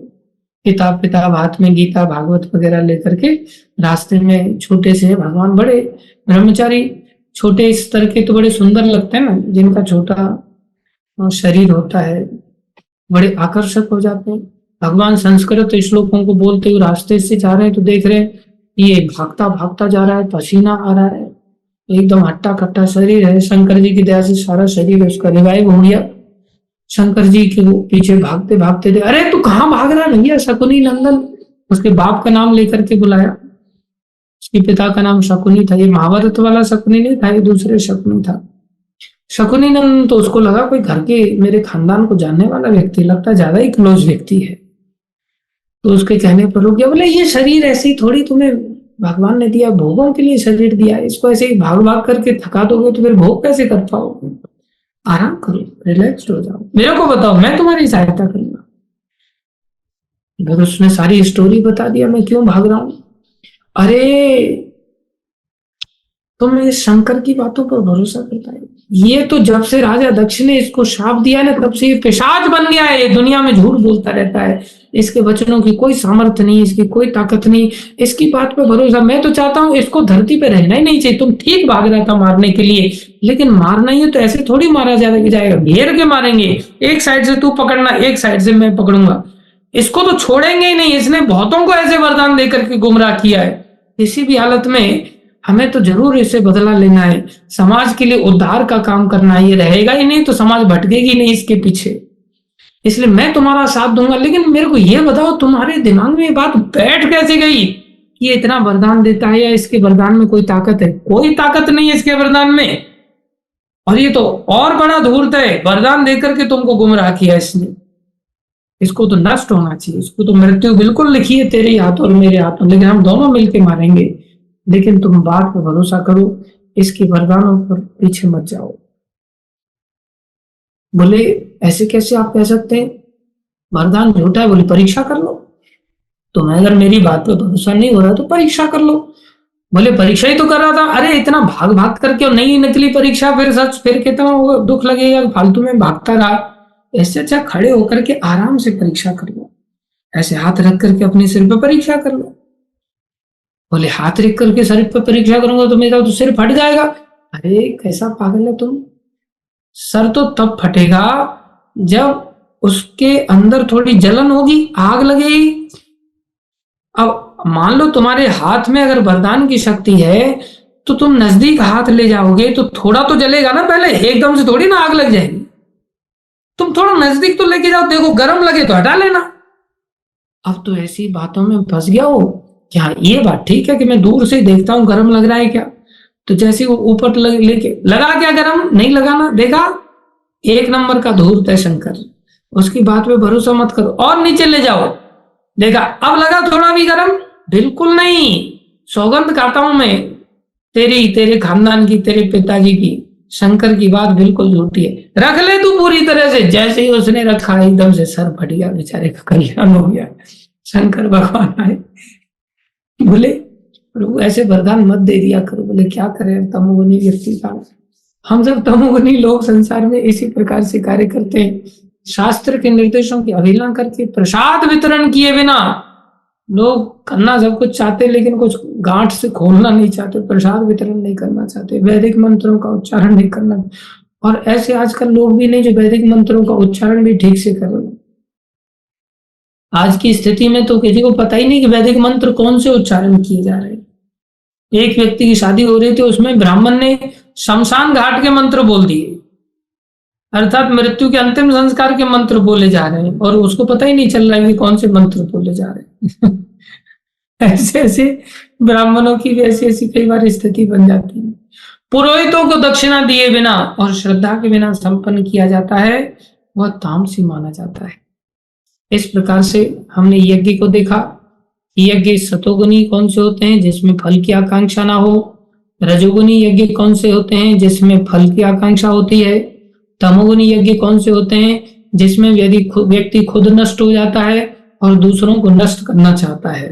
किताब किताब हाथ में, गीता भागवत वगैरह लेकर के रास्ते में छोटे से भगवान। बड़े ब्रह्मचारी छोटे स्तर के तो बड़े सुंदर लगते हैं ना, जिनका छोटा शरीर होता है बड़े आकर्षक हो जाते हैं। भगवान संस्कृत श्लोकों को बोलते हुए रास्ते से जा रहे हैं तो देख रहे हैं ये भागता भागता जा रहा है, पसीना आ रहा है, एकदम हट्टा कट्टा शरीर है। शंकर जी की दया से सारा शरीर उसका रिवाइव हो गया। शंकर जी के पीछे भागते भागते थे, अरे तू कहाँ भाग रहा भैया? शकुनी नंदन, उसके बाप का नाम लेकर के बुलाया। उसके पिता का नाम शकुनी था, ये महाभारत वाला शकुनी नहीं था, ये दूसरे शकुनी था। शकुनी नंदन तो उसको लगा कोई घर के मेरे खानदान को जानने वाला व्यक्ति, लगता ज्यादा ही क्लोज व्यक्ति है। तो उसके कहने पर रुक गया, बोले ये शरीर ऐसे ही थोड़ी तुम्हें भगवान ने दिया, भोगों के लिए शरीर दिया, इसको ऐसे ही भाग भाग करके थका दोगे तो फिर भोग कैसे कर पाओगे? आराम करो, रिलैक्स हो जाओ, मेरे को बताओ, मैं तुम्हारी सहायता करूंगा। फिर उसने सारी स्टोरी बता दिया, मैं क्यों भाग रहा हूं। अरे तुम ये शंकर की बातों पर भरोसा करता है? ये तो जब से राजा दक्ष ने इसको श्राप दिया ना, तब से ये पिशाच बन गया है, दुनिया में झूठ बोलता रहता है। इसके वचनों की कोई सामर्थ्य नहीं, इसकी कोई ताकत नहीं, इसकी बात पे भरोसा। मैं तो चाहता हूँ इसको धरती पे रहना ही नहीं चाहिए। तुम ठीक भाग रहा था मारने के लिए, लेकिन मारना ही है तो ऐसे थोड़ी मारा जाएगा, घेर के मारेंगे। एक साइड से तू पकड़ना, एक साइड से मैं पकड़ूंगा। इसको तो छोड़ेंगे ही नहीं। इसने बहुतों को ऐसे वरदान देकर के गुमराह किया है। किसी भी हालत में हमें तो जरूर इसे बदला लेना है, समाज के लिए उद्धार का काम करना है। ये रहेगा ही नहीं तो समाज भटकेगी नहीं इसके पीछे। इसलिए मैं तुम्हारा साथ दूंगा, लेकिन मेरे को ये बताओ तुम्हारे दिमाग में ये बात बैठ कैसे गई कि ये इतना वरदान देता है, या इसके वरदान में कोई ताकत है? कोई ताकत नहीं है इसके वरदान में, और ये तो और बड़ा धूर्त है, वरदान देकर के तुमको गुमराह किया इसने। इसको तो नष्ट होना चाहिए, इसको तो मृत्यु बिल्कुल लिखी है तेरे हाथों और मेरे हाथों, लेकिन हम दोनों मिलकर मारेंगे। लेकिन तुम बात पर भरोसा करो, इसके वरदानों पर पीछे मत जाओ। बोले ऐसे कैसे आप कह सकते हैं, वरदान झूठा है? बोले परीक्षा कर लो। तुम्हें अगर मेरी बात पर भरोसा नहीं हो रहा तो परीक्षा कर लो। बोले परीक्षा ही तो कर रहा था। अरे इतना भाग भाग करके नहीं निकली परीक्षा, फिर सच, फिर कितना दुख लगेगा, फालतू में भागता रहा। ऐसे अच्छा खड़े होकर के आराम से परीक्षा कर लो, ऐसे हाथ रख करके अपने सिर पर परीक्षा कर लो। बोले हाथ रख करके सिर पर परीक्षा करूंगा तो मेरा तो सिर फट जाएगा। अरे कैसा पागल है तुम। सर तो तब फटेगा जब उसके अंदर थोड़ी जलन होगी, आग लगेगी। अब मान लो तुम्हारे हाथ में अगर वरदान की शक्ति है तो तुम नजदीक हाथ ले जाओगे तो थोड़ा तो जलेगा ना, पहले एकदम से थोड़ी ना आग लग जाएगी। तुम थोड़ा नजदीक तो लेके जाओ, देखो गर्म लगे तो हटा लेना। अब तो ऐसी बातों में फंस गया हो कि हाँ ये बात ठीक है कि मैं दूर से देखता हूं गर्म लग रहा है क्या, तो जैसे वो ऊपर लेके लगा क्या गर्म नहीं लगाना, देखा? एक नंबर का धूर्त है शंकर, उसकी बात पे भरोसा मत करो। और नीचे ले जाओ, देखा अब लगा थोड़ा भी गर्म? बिल्कुल नहीं। सौगंध खाता हूं मैं तेरे खानदान की, तेरे पिताजी की, शंकर की बात बिल्कुल झूठी है। रख ले तू पूरी तरह से। जैसे ही उसने रखा एकदम से सर फट गया, बेचारे का कल्याण हो गया। शंकर भगवान आए, बोले प्रभु ऐसे वरदान मत दे दिया करो। बोले क्या करें, तमोगुनी व्यक्ति का, हम सब तमोगुनी लोग संसार में इसी प्रकार से कार्य करते हैं। शास्त्र के निर्देशों की अवहेलना करके प्रसाद वितरण किए बिना लोग करना सब कुछ चाहते, लेकिन कुछ गांठ से खोलना नहीं चाहते, प्रसाद वितरण नहीं करना चाहते, वैदिक मंत्रों का उच्चारण नहीं करना। और ऐसे आजकल लोग भी नहीं जो वैदिक मंत्रों का उच्चारण भी ठीक से कर रहे। आज की स्थिति में तो किसी को पता ही नहीं कि वैदिक मंत्र कौन से उच्चारण किए जा रहे हैं। एक व्यक्ति की शादी हो रही थी, उसमें ब्राह्मण ने शमशान घाट के मंत्र बोल दिए, अर्थात मृत्यु के अंतिम संस्कार के मंत्र बोले जा रहे हैं, और उसको पता ही नहीं चल रहा है कि कौन से मंत्र बोले जा रहे हैं। ऐसे ऐसे ब्राह्मणों की भी ऐसी ऐसी कई बार स्थिति बन जाती है। पुरोहितों को दक्षिणा दिए बिना और श्रद्धा के बिना संपन्न किया जाता है, वह तामसी माना जाता है। इस प्रकार से हमने यज्ञ को देखा। यज्ञ सतोगुनी कौन से होते हैं, जिसमें फल की आकांक्षा ना हो। रजोगुनी यज्ञ कौन से होते हैं, जिसमें फल की आकांक्षा होती है। तमोगुनी यज्ञ कौन से होते हैं, जिसमें व्यक्ति खुद नष्ट हो जाता है और दूसरों को नष्ट करना चाहता है,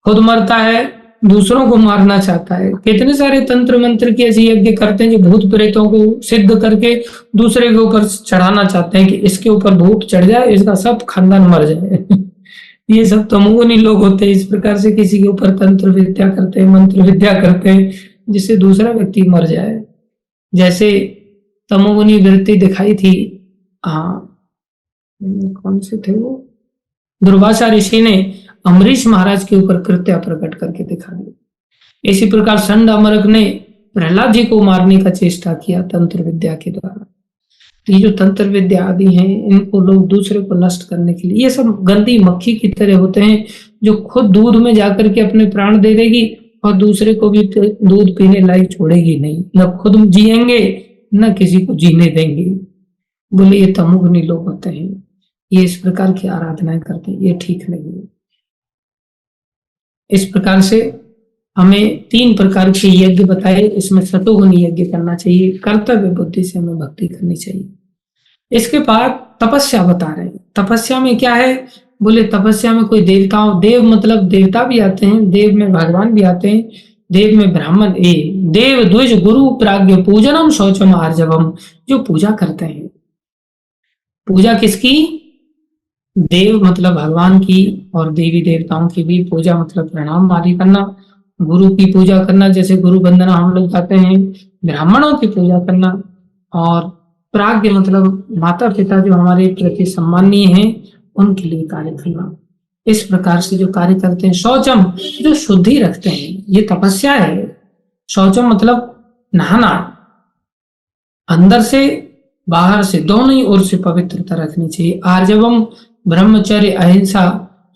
खुद मरता है, दूसरों को मारना चाहता है। कितने सारे तंत्र मंत्र के ऐसे यज्ञ करते हैं जो भूत प्रेतों को सिद्ध करके दूसरे के ऊपर चढ़ाना चाहते हैं कि इसके ऊपर भूत चढ़ जाए, इसका सब खानदान मर जाए। ये सब तमोगुनी लोग होते हैं। इस प्रकार से किसी के ऊपर तंत्र विद्या करते हैं, मंत्र विद्या करते हैं, जिससे दूसरा व्यक्ति मर जाए। जैसे तमोगुनी वृत्ति दिखाई थी, कौन से थे वो, दुर्वासा ऋषि ने अम्बरीश महाराज के ऊपर कृत्या प्रकट करके दिखा दी। इसी प्रकार संड अमरक ने प्रहलाद जी को मारने का चेष्टा किया तंत्र विद्या के द्वारा। ये जो तंत्र विद्या आदि हैं, इनको लोग दूसरे को नष्ट करने के लिए, ये सब गंदी मक्खी की तरह होते हैं जो खुद दूध में जाकर के अपने प्राण दे देगी और दूसरे को भी दूध पीने लायक छोड़ेगी नहीं, न खुद जिएंगे न किसी को जीने देंगे। बोले ये तमोगुनी लोग होते हैं, ये इस प्रकार की आराधनाएं करते हैं, ये ठीक नहीं है। इस प्रकार से हमें 3 प्रकार के यज्ञ बताए। इसमें सतोगुनी यज्ञ करना चाहिए, कर्तव्य बुद्धि से हमें भक्ति करनी चाहिए। इसके बाद तपस्या बता रहे हैं। तपस्या में क्या है, बोले तपस्या में कोई देवताओं, देव मतलब देवता भी आते हैं, देव में भगवान भी आते हैं, देव में ब्राह्मण ए, देव द्विज गुरु प्राज्ञ पूजनम शौचम आर्जवम, जो पूजा करते हैं। पूजा किसकी? देव मतलब भगवान की, और देवी देवताओं की भी पूजा मतलब प्रणाम आदि करना, गुरु की पूजा करना जैसे गुरु वंदना हम लोग कहते हैं, ब्राह्मणों की पूजा करना, और प्राज्ञ मतलब माता पिता जो हमारे प्रति सम्मानीय हैं उनके लिए कार्य करना। इस प्रकार से जो कार्य करते हैं। शौचम जो शुद्धि रखते हैं, ये तपस्या है। शौचम मतलब नहाना, अंदर से बाहर से दोनों ही ओर से पवित्रता रखनी चाहिए। आर्जवम ब्रह्मचर्य अहिंसा,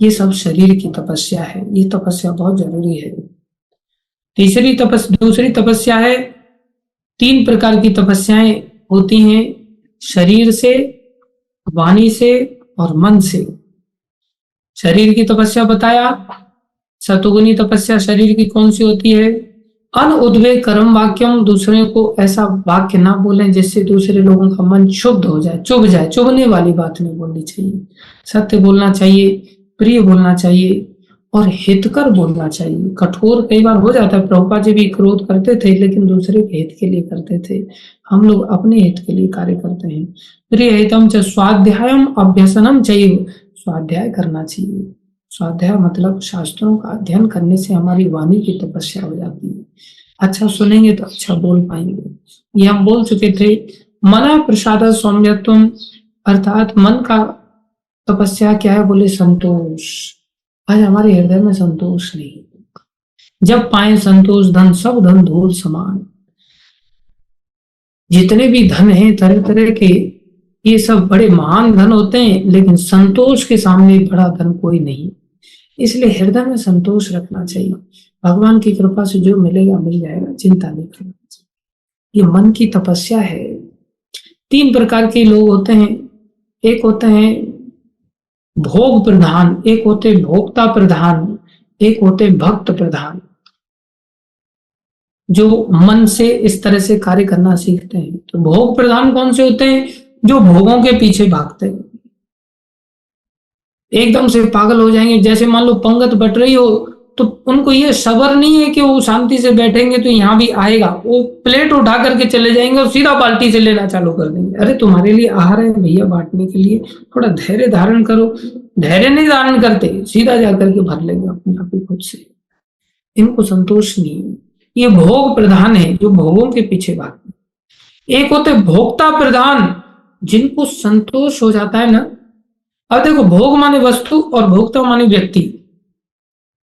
ये सब शरीर की तपस्या है। ये तपस्या बहुत जरूरी है। दूसरी तपस्या है, 3 प्रकार की तपस्याएं होती हैं, शरीर से, वाणी से और मन से। शरीर की तपस्या बताया, सतुगुनी तपस्या शरीर की कौन सी होती है? अनउद्वेग कर्म वाक्यम, दूसरे को ऐसा वाक्य ना बोलें जिससे दूसरे लोगों का मन शुद्ध हो जाए, चुभ जाए। चुभने वाली बात नहीं बोलनी चाहिए, सत्य बोलना चाहिए, प्रिय बोलना चाहिए और हितकर बोलना चाहिए। कठोर कई बार हो जाता है, प्रभुपाद जी भी क्रोध करते थे लेकिन दूसरे के हित के लिए करते थे। हम लोग अपने हित के लिए कार्य करते हैं। प्रिय हितम च स्वाध्यायम अभ्यसनम चाहिए, स्वाध्याय करना चाहिए। स्वाध्याय मतलब शास्त्रों का अध्ययन करने से हमारी वाणी की तपस्या हो जाती है। अच्छा सुनेंगे तो अच्छा बोल पाएंगे। ये हम बोल चुके थे। मना प्रसाद सौम्यत्वम, अर्थात मन का तपस्या क्या है? बोले संतोष। आज हमारे हृदय में संतोष नहीं। जब पाए संतोष धन सब धन धूल समान। जितने भी धन हैं तरह तरह के, ये सब बड़े महान धन होते हैं, लेकिन संतोष के सामने बड़ा धन कोई नहीं। इसलिए हृदय में संतोष रखना चाहिए। भगवान की कृपा से जो मिलेगा मिल जाएगा, चिंता नहीं करना चाहिए। ये मन की तपस्या है। 3 प्रकार के लोग होते हैं, एक होते हैं भोग प्रधान, एक होते भोक्ता प्रधान, एक होते भक्त प्रधान। जो मन से इस तरह से कार्य करना सीखते हैं। तो भोग प्रधान कौन से होते हैं? जो भोगों के पीछे भागते हैं, एकदम से पागल हो जाएंगे। जैसे मान लो पंगत बट रही हो तो उनको ये सबर नहीं है कि वो शांति से बैठेंगे तो यहाँ भी आएगा, वो प्लेट उठा करके चले जाएंगे और सीधा बाल्टी से लेना चालू कर देंगे। अरे तुम्हारे लिए आहार है भैया बांटने के लिए, थोड़ा धैर्य धारण करो। धैर्य नहीं धारण करते, सीधा जाकर के भर लेंगे अपने आप ही खुद से। इनको संतोष नहीं है। ये भोग प्रधान है, जो भोगों के पीछे भागते। एक होते भोक्ता प्रधान, जिनको संतोष हो जाता है ना। अब देखो, भोग माने वस्तु और भोक्ता माने व्यक्ति।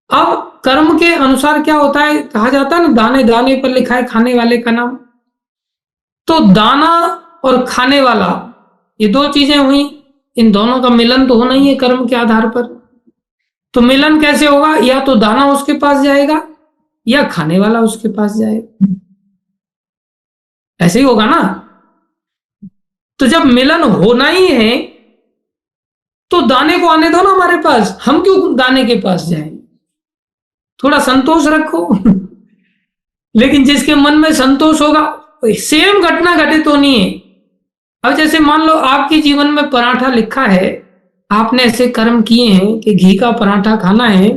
अब कर्म के अनुसार क्या होता है, कहा जाता है ना, दाने दाने पर लिखा है खाने वाले का नाम। तो दाना और खाने वाला, ये 2 चीजें हुई, इन दोनों का मिलन तो होना ही है कर्म के आधार पर। तो मिलन कैसे होगा? या तो दाना उसके पास जाएगा या खाने वाला उसके पास जाएगा, ऐसे ही होगा ना। तो जब मिलन होना ही है तो दाने को आने दो ना हमारे पास, हम क्यों दाने के पास जाएं? थोड़ा संतोष रखो। लेकिन जिसके मन में संतोष होगा, सेम घटना घटित होनी है। अब जैसे मान लो आपके जीवन में पराठा लिखा है, आपने ऐसे कर्म किए हैं कि घी का पराठा खाना है,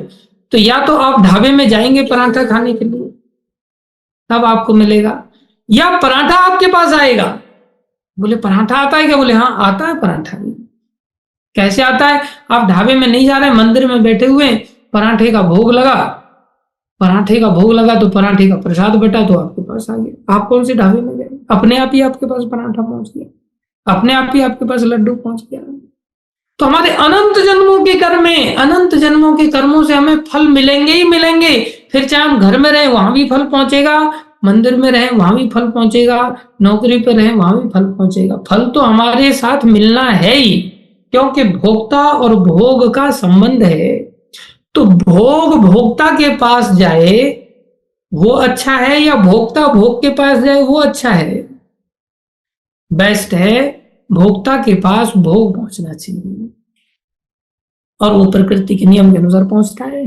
तो या तो आप ढाबे में जाएंगे पराठा खाने के लिए, तब आपको मिलेगा, या पराठा आपके पास आएगा। बोले पराठा आता है क्या? बोले हाँ आता है पराठा। कैसे आता है? आप ढाबे में नहीं जा रहे, मंदिर में बैठे हुए, पराठे का भोग लगा, तो पराठे का प्रसाद बटा तो आपके पास आ गया। आप कौन से ढाबे में गए? अपने आप ही आपके पास पराठा पहुंच गया, अपने आप ही आपके पास लड्डू पहुंच गया। तो हमारे अनंत जन्मों के कर्म है, अनंत जन्मों के कर्मों से हमें फल मिलेंगे ही मिलेंगे। फिर चाहे हम घर में रहें वहां भी फल पहुंचेगा, मंदिर में रहें वहां भी फल पहुंचेगा, नौकरी पर रहें वहां भी फल पहुंचेगा। फल तो हमारे साथ मिलना है ही, क्योंकि भोक्ता और भोग का संबंध है। तो भोग भोक्ता के पास जाए वो अच्छा है, या भोक्ता भोग के पास जाए वो अच्छा है? बेस्ट है भोक्ता के पास भोग पहुंचना चाहिए, और वो प्रकृति के नियम के अनुसार पहुंचता है।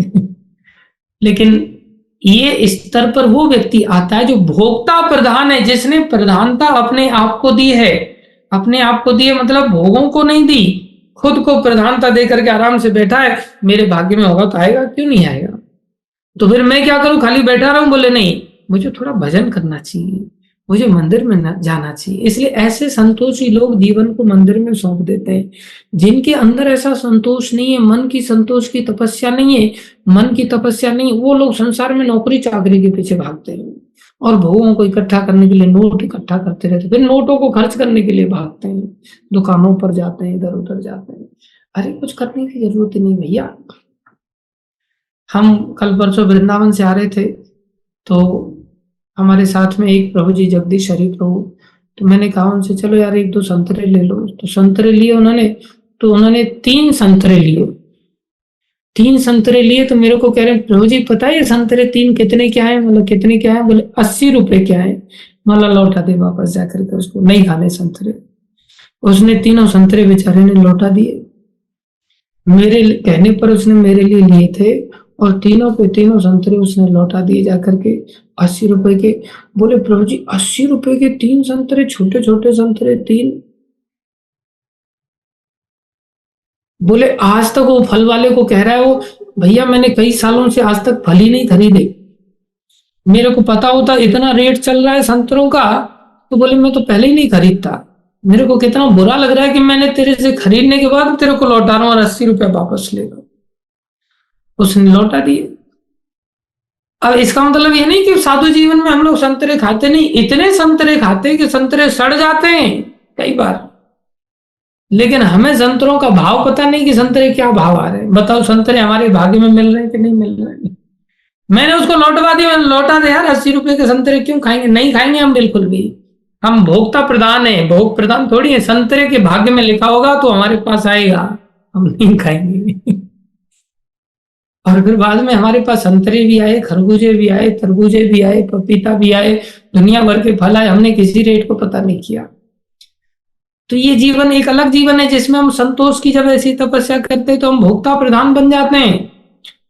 लेकिन ये स्तर पर वो व्यक्ति आता है जो भोक्ता प्रधान है, जिसने प्रधानता अपने आप को दी है। अपने आप को दी है मतलब भोगों को नहीं दी, खुद को प्रधानता देकर के आराम से बैठा है। मेरे भाग्य में होगा तो आएगा, क्यों नहीं आएगा? तो फिर मैं क्या करूं, खाली बैठा रहूं? बोले नहीं, मुझे थोड़ा भजन करना चाहिए, मुझे मंदिर में जाना चाहिए। इसलिए ऐसे संतोषी लोग जीवन को मंदिर में सौंप देते हैं। जिनके अंदर ऐसा संतोष नहीं है, मन की संतोष की तपस्या नहीं है, मन की तपस्या नहीं, वो लोग संसार में नौकरी चाकरी के पीछे भागते हैं और भोगों को इकट्ठा करने के लिए नोट इकट्ठा करते रहते हैं, फिर नोटों को खर्च करने के लिए भागते हैं, दुकानों पर जाते हैं, इधर उधर जाते हैं। अरे कुछ करने की जरूरत नहीं भैया। हम कल परसों वृंदावन से आ रहे थे, तो हमारे साथ में एक प्रभु जी जगदीश हरि प्रभु, तो मैंने कहा उनसे चलो यार एक दो संतरे ले लो। तो संतरे लिए उन्होंने, तो उन्होंने 3 संतरे लिए। 3 संतरे लिए तो मेरे को कह रहे हैं प्रभु जी पता है ये संतरे 3 कितने क्या है? मतलब कितने क्या है? बोले 80 रुपए क्या है? मतलब लौटा दे वापस जाकर के, उसको नहीं खाने संतरे। उसने तीनों संतरे बेचारे ने लौटा दिए। मेरे कहने पर उसने मेरे लिए लिए थे और तीनों के तीनों संतरे उसने लौटा दिए जाकर के 80 रुपए के। बोले प्रभु जी 80 रुपए के 3 संतरे, छोटे छोटे संतरे 3। बोले आज तक वो फल वाले को कह रहा है वो, भैया मैंने कई सालों से आज तक फल ही नहीं खरीदे, मेरे को पता होता इतना रेट चल रहा है संतरों का तो बोले मैं तो पहले ही नहीं खरीदता। मेरे को कितना बुरा लग रहा है कि मैंने तेरे से खरीदने के बाद तेरे को लौटा रहा हूं और 80 रुपया वापस ले लो। उसने लौटा दिए। अब इसका मतलब ये नहीं कि साधु जीवन में हम लोग संतरे खाते नहीं, इतने संतरे खाते कि संतरे सड़ जाते हैं कई बार। लेकिन हमें संतरों का भाव पता नहीं कि संतरे क्या भाव आ रहे हैं। बताओ संतरे हमारे भाग्य में मिल रहे हैं कि नहीं मिल रहे हैं? मैंने उसको लौटवा दिया, मैंने लौटा दे यार, 80 रुपए के संतरे क्यों खाएंगे? नहीं खाएंगे हम बिल्कुल भी। हम भोक्ता प्रधान है, भोग प्रधान थोड़ी है। संतरे के भाग्य में लिखा होगा तो हमारे पास आएगा, हम नहीं खाएंगे। और फिर बाद में हमारे पास संतरे भी आए, खरबूजे भी आए, तरबूजे भी आए, पपीता भी आए, दुनिया भर के फल आए, हमने किसी रेट को पता नहीं किया। तो ये जीवन एक अलग जीवन है जिसमें हम संतोष की जब ऐसी तपस्या करते हैं तो हम भोक्ता प्रधान बन जाते हैं।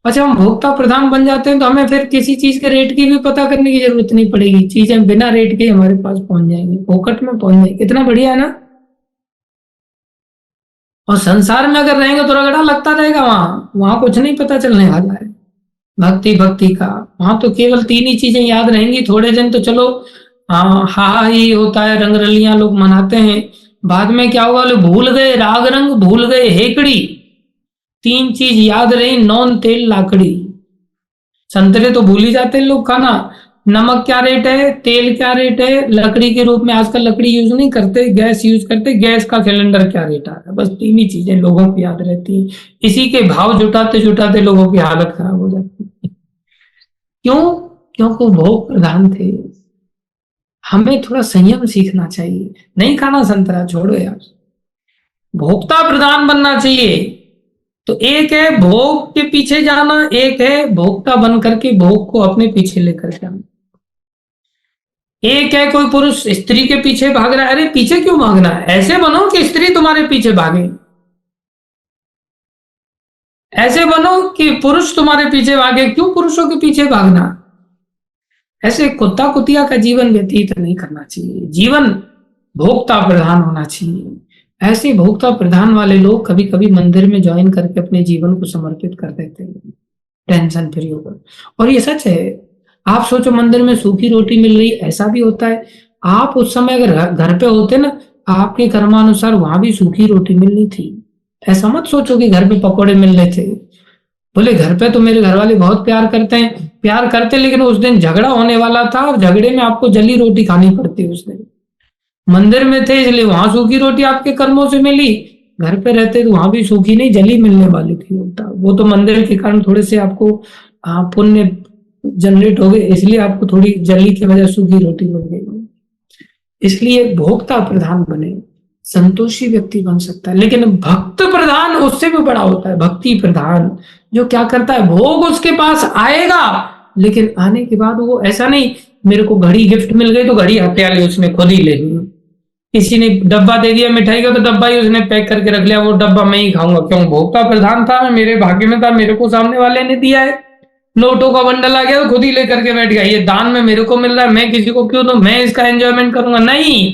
अच्छा हम भोक्ता प्रधान बन जाते हैं तो हमें फिर किसी चीज के रेट की भी पता करने की जरूरत नहीं पड़ेगी, चीजें बिना रेट के हमारे पास पहुंच जाएंगी, पॉकेट में पहुंच जाएंगी। कितना बढ़िया है ना। और संसार में अगर रहेंगे तो रगड़ा लगता रहेगा, वहां कुछ नहीं पता चलने वाला है भक्ति भक्ति का। वहां तो केवल 3 ही चीजें याद रहेंगी। थोड़े दिन तो चलो हा ही होता है, रंगरलियां लोग मनाते हैं, बाद में क्या होगा, लोग भूल गए राग रंग, भूल गए हेकड़ी। 3 चीज याद रही, नॉन तेल लाकड़ी। संतरे तो भूल ही जाते हैं लोग खाना। नमक क्या रेट है, तेल क्या रेट है, लकड़ी के रूप में आजकल लकड़ी यूज नहीं करते, गैस यूज करते, गैस का सिलेंडर क्या रेट आ रहा है। बस 3 ही चीजें लोगों को याद रहती है। इसी के भाव जुटाते जुटाते लोगों की हालत खराब हो जाती है। क्यों? क्योंकि वो भोग प्रधान थे। हमें थोड़ा संयम सीखना चाहिए। नहीं खाना संतरा, छोड़ो यार, भोक्ता प्रधान बनना चाहिए। तो एक है भोग के पीछे जाना, एक है भोक्ता बन करके भोग को अपने पीछे लेकर जाना। एक है कोई पुरुष स्त्री के पीछे भाग रहा है, अरे पीछे क्यों भागना है? ऐसे बनो कि स्त्री तुम्हारे पीछे भागे, ऐसे बनो कि पुरुष तुम्हारे पीछे भागे। क्यों पुरुषों के पीछे भागना? ऐसे कुत्ता कुतिया का जीवन व्यतीत नहीं करना चाहिए। जीवन भोक्ता प्रधान होना चाहिए। ऐसे भोक्ता प्रधान वाले लोग कभी कभी मंदिर में ज्वाइन करके अपने जीवन को समर्पित कर देते हैं, टेंशन फ्री होकर। और ये सच है। आप सोचो मंदिर में सूखी रोटी मिल रही, ऐसा भी होता है। आप उस समय अगर घर पे होते ना, आपके कर्मानुसार वहां भी सूखी रोटी मिलनी थी। ऐसा मत सोचो कि घर पे पकौड़े मिल रहे थे। बोले घर पे तो मेरे घर वाले बहुत प्यार करते हैं, प्यार करते, लेकिन उस दिन झगड़ा होने वाला था और झगड़े में आपको जली रोटी खानी पड़ती उस दिन। मंदिर में थे इसलिए वहां सूखी रोटी आपके कर्मों से मिली, घर पे रहते तो वहां भी सूखी नहीं जली मिलने वाली थी। वो तो मंदिर के कारण थोड़े से आपको पुण्य जनरेट हो गए, इसलिए आपको थोड़ी जली की वजह सूखी रोटी मिल गई। इसलिए भोक्ता प्रधान बने, संतोषी व्यक्ति बन सकता है। लेकिन भक्त प्रधान उससे भी बड़ा होता है। भक्ति प्रधान जो क्या करता है, भोग उसके पास आएगा, लेकिन आने के बाद वो ऐसा नहीं मेरे को घड़ी गिफ्ट मिल गई तो घड़ी हत्या ली, उसने खुद ही ले ली। किसी ने डब्बा दे दिया मिठाई का तो डब्बा ही उसने पैक करके रख लिया, वो डब्बा मैं ही खाऊंगा। क्यों? भोक्ता प्रधान था, मैं मेरे भाग्य में था, मेरे को सामने वाले ने दिया है। नोटों का बंडल आ गया तो खुद ही लेकर के बैठ गया, ये दान में मेरे को मिल रहा है, मैं किसी को क्यों दूं, मैं इसका एंजॉयमेंट करूंगा। नहीं,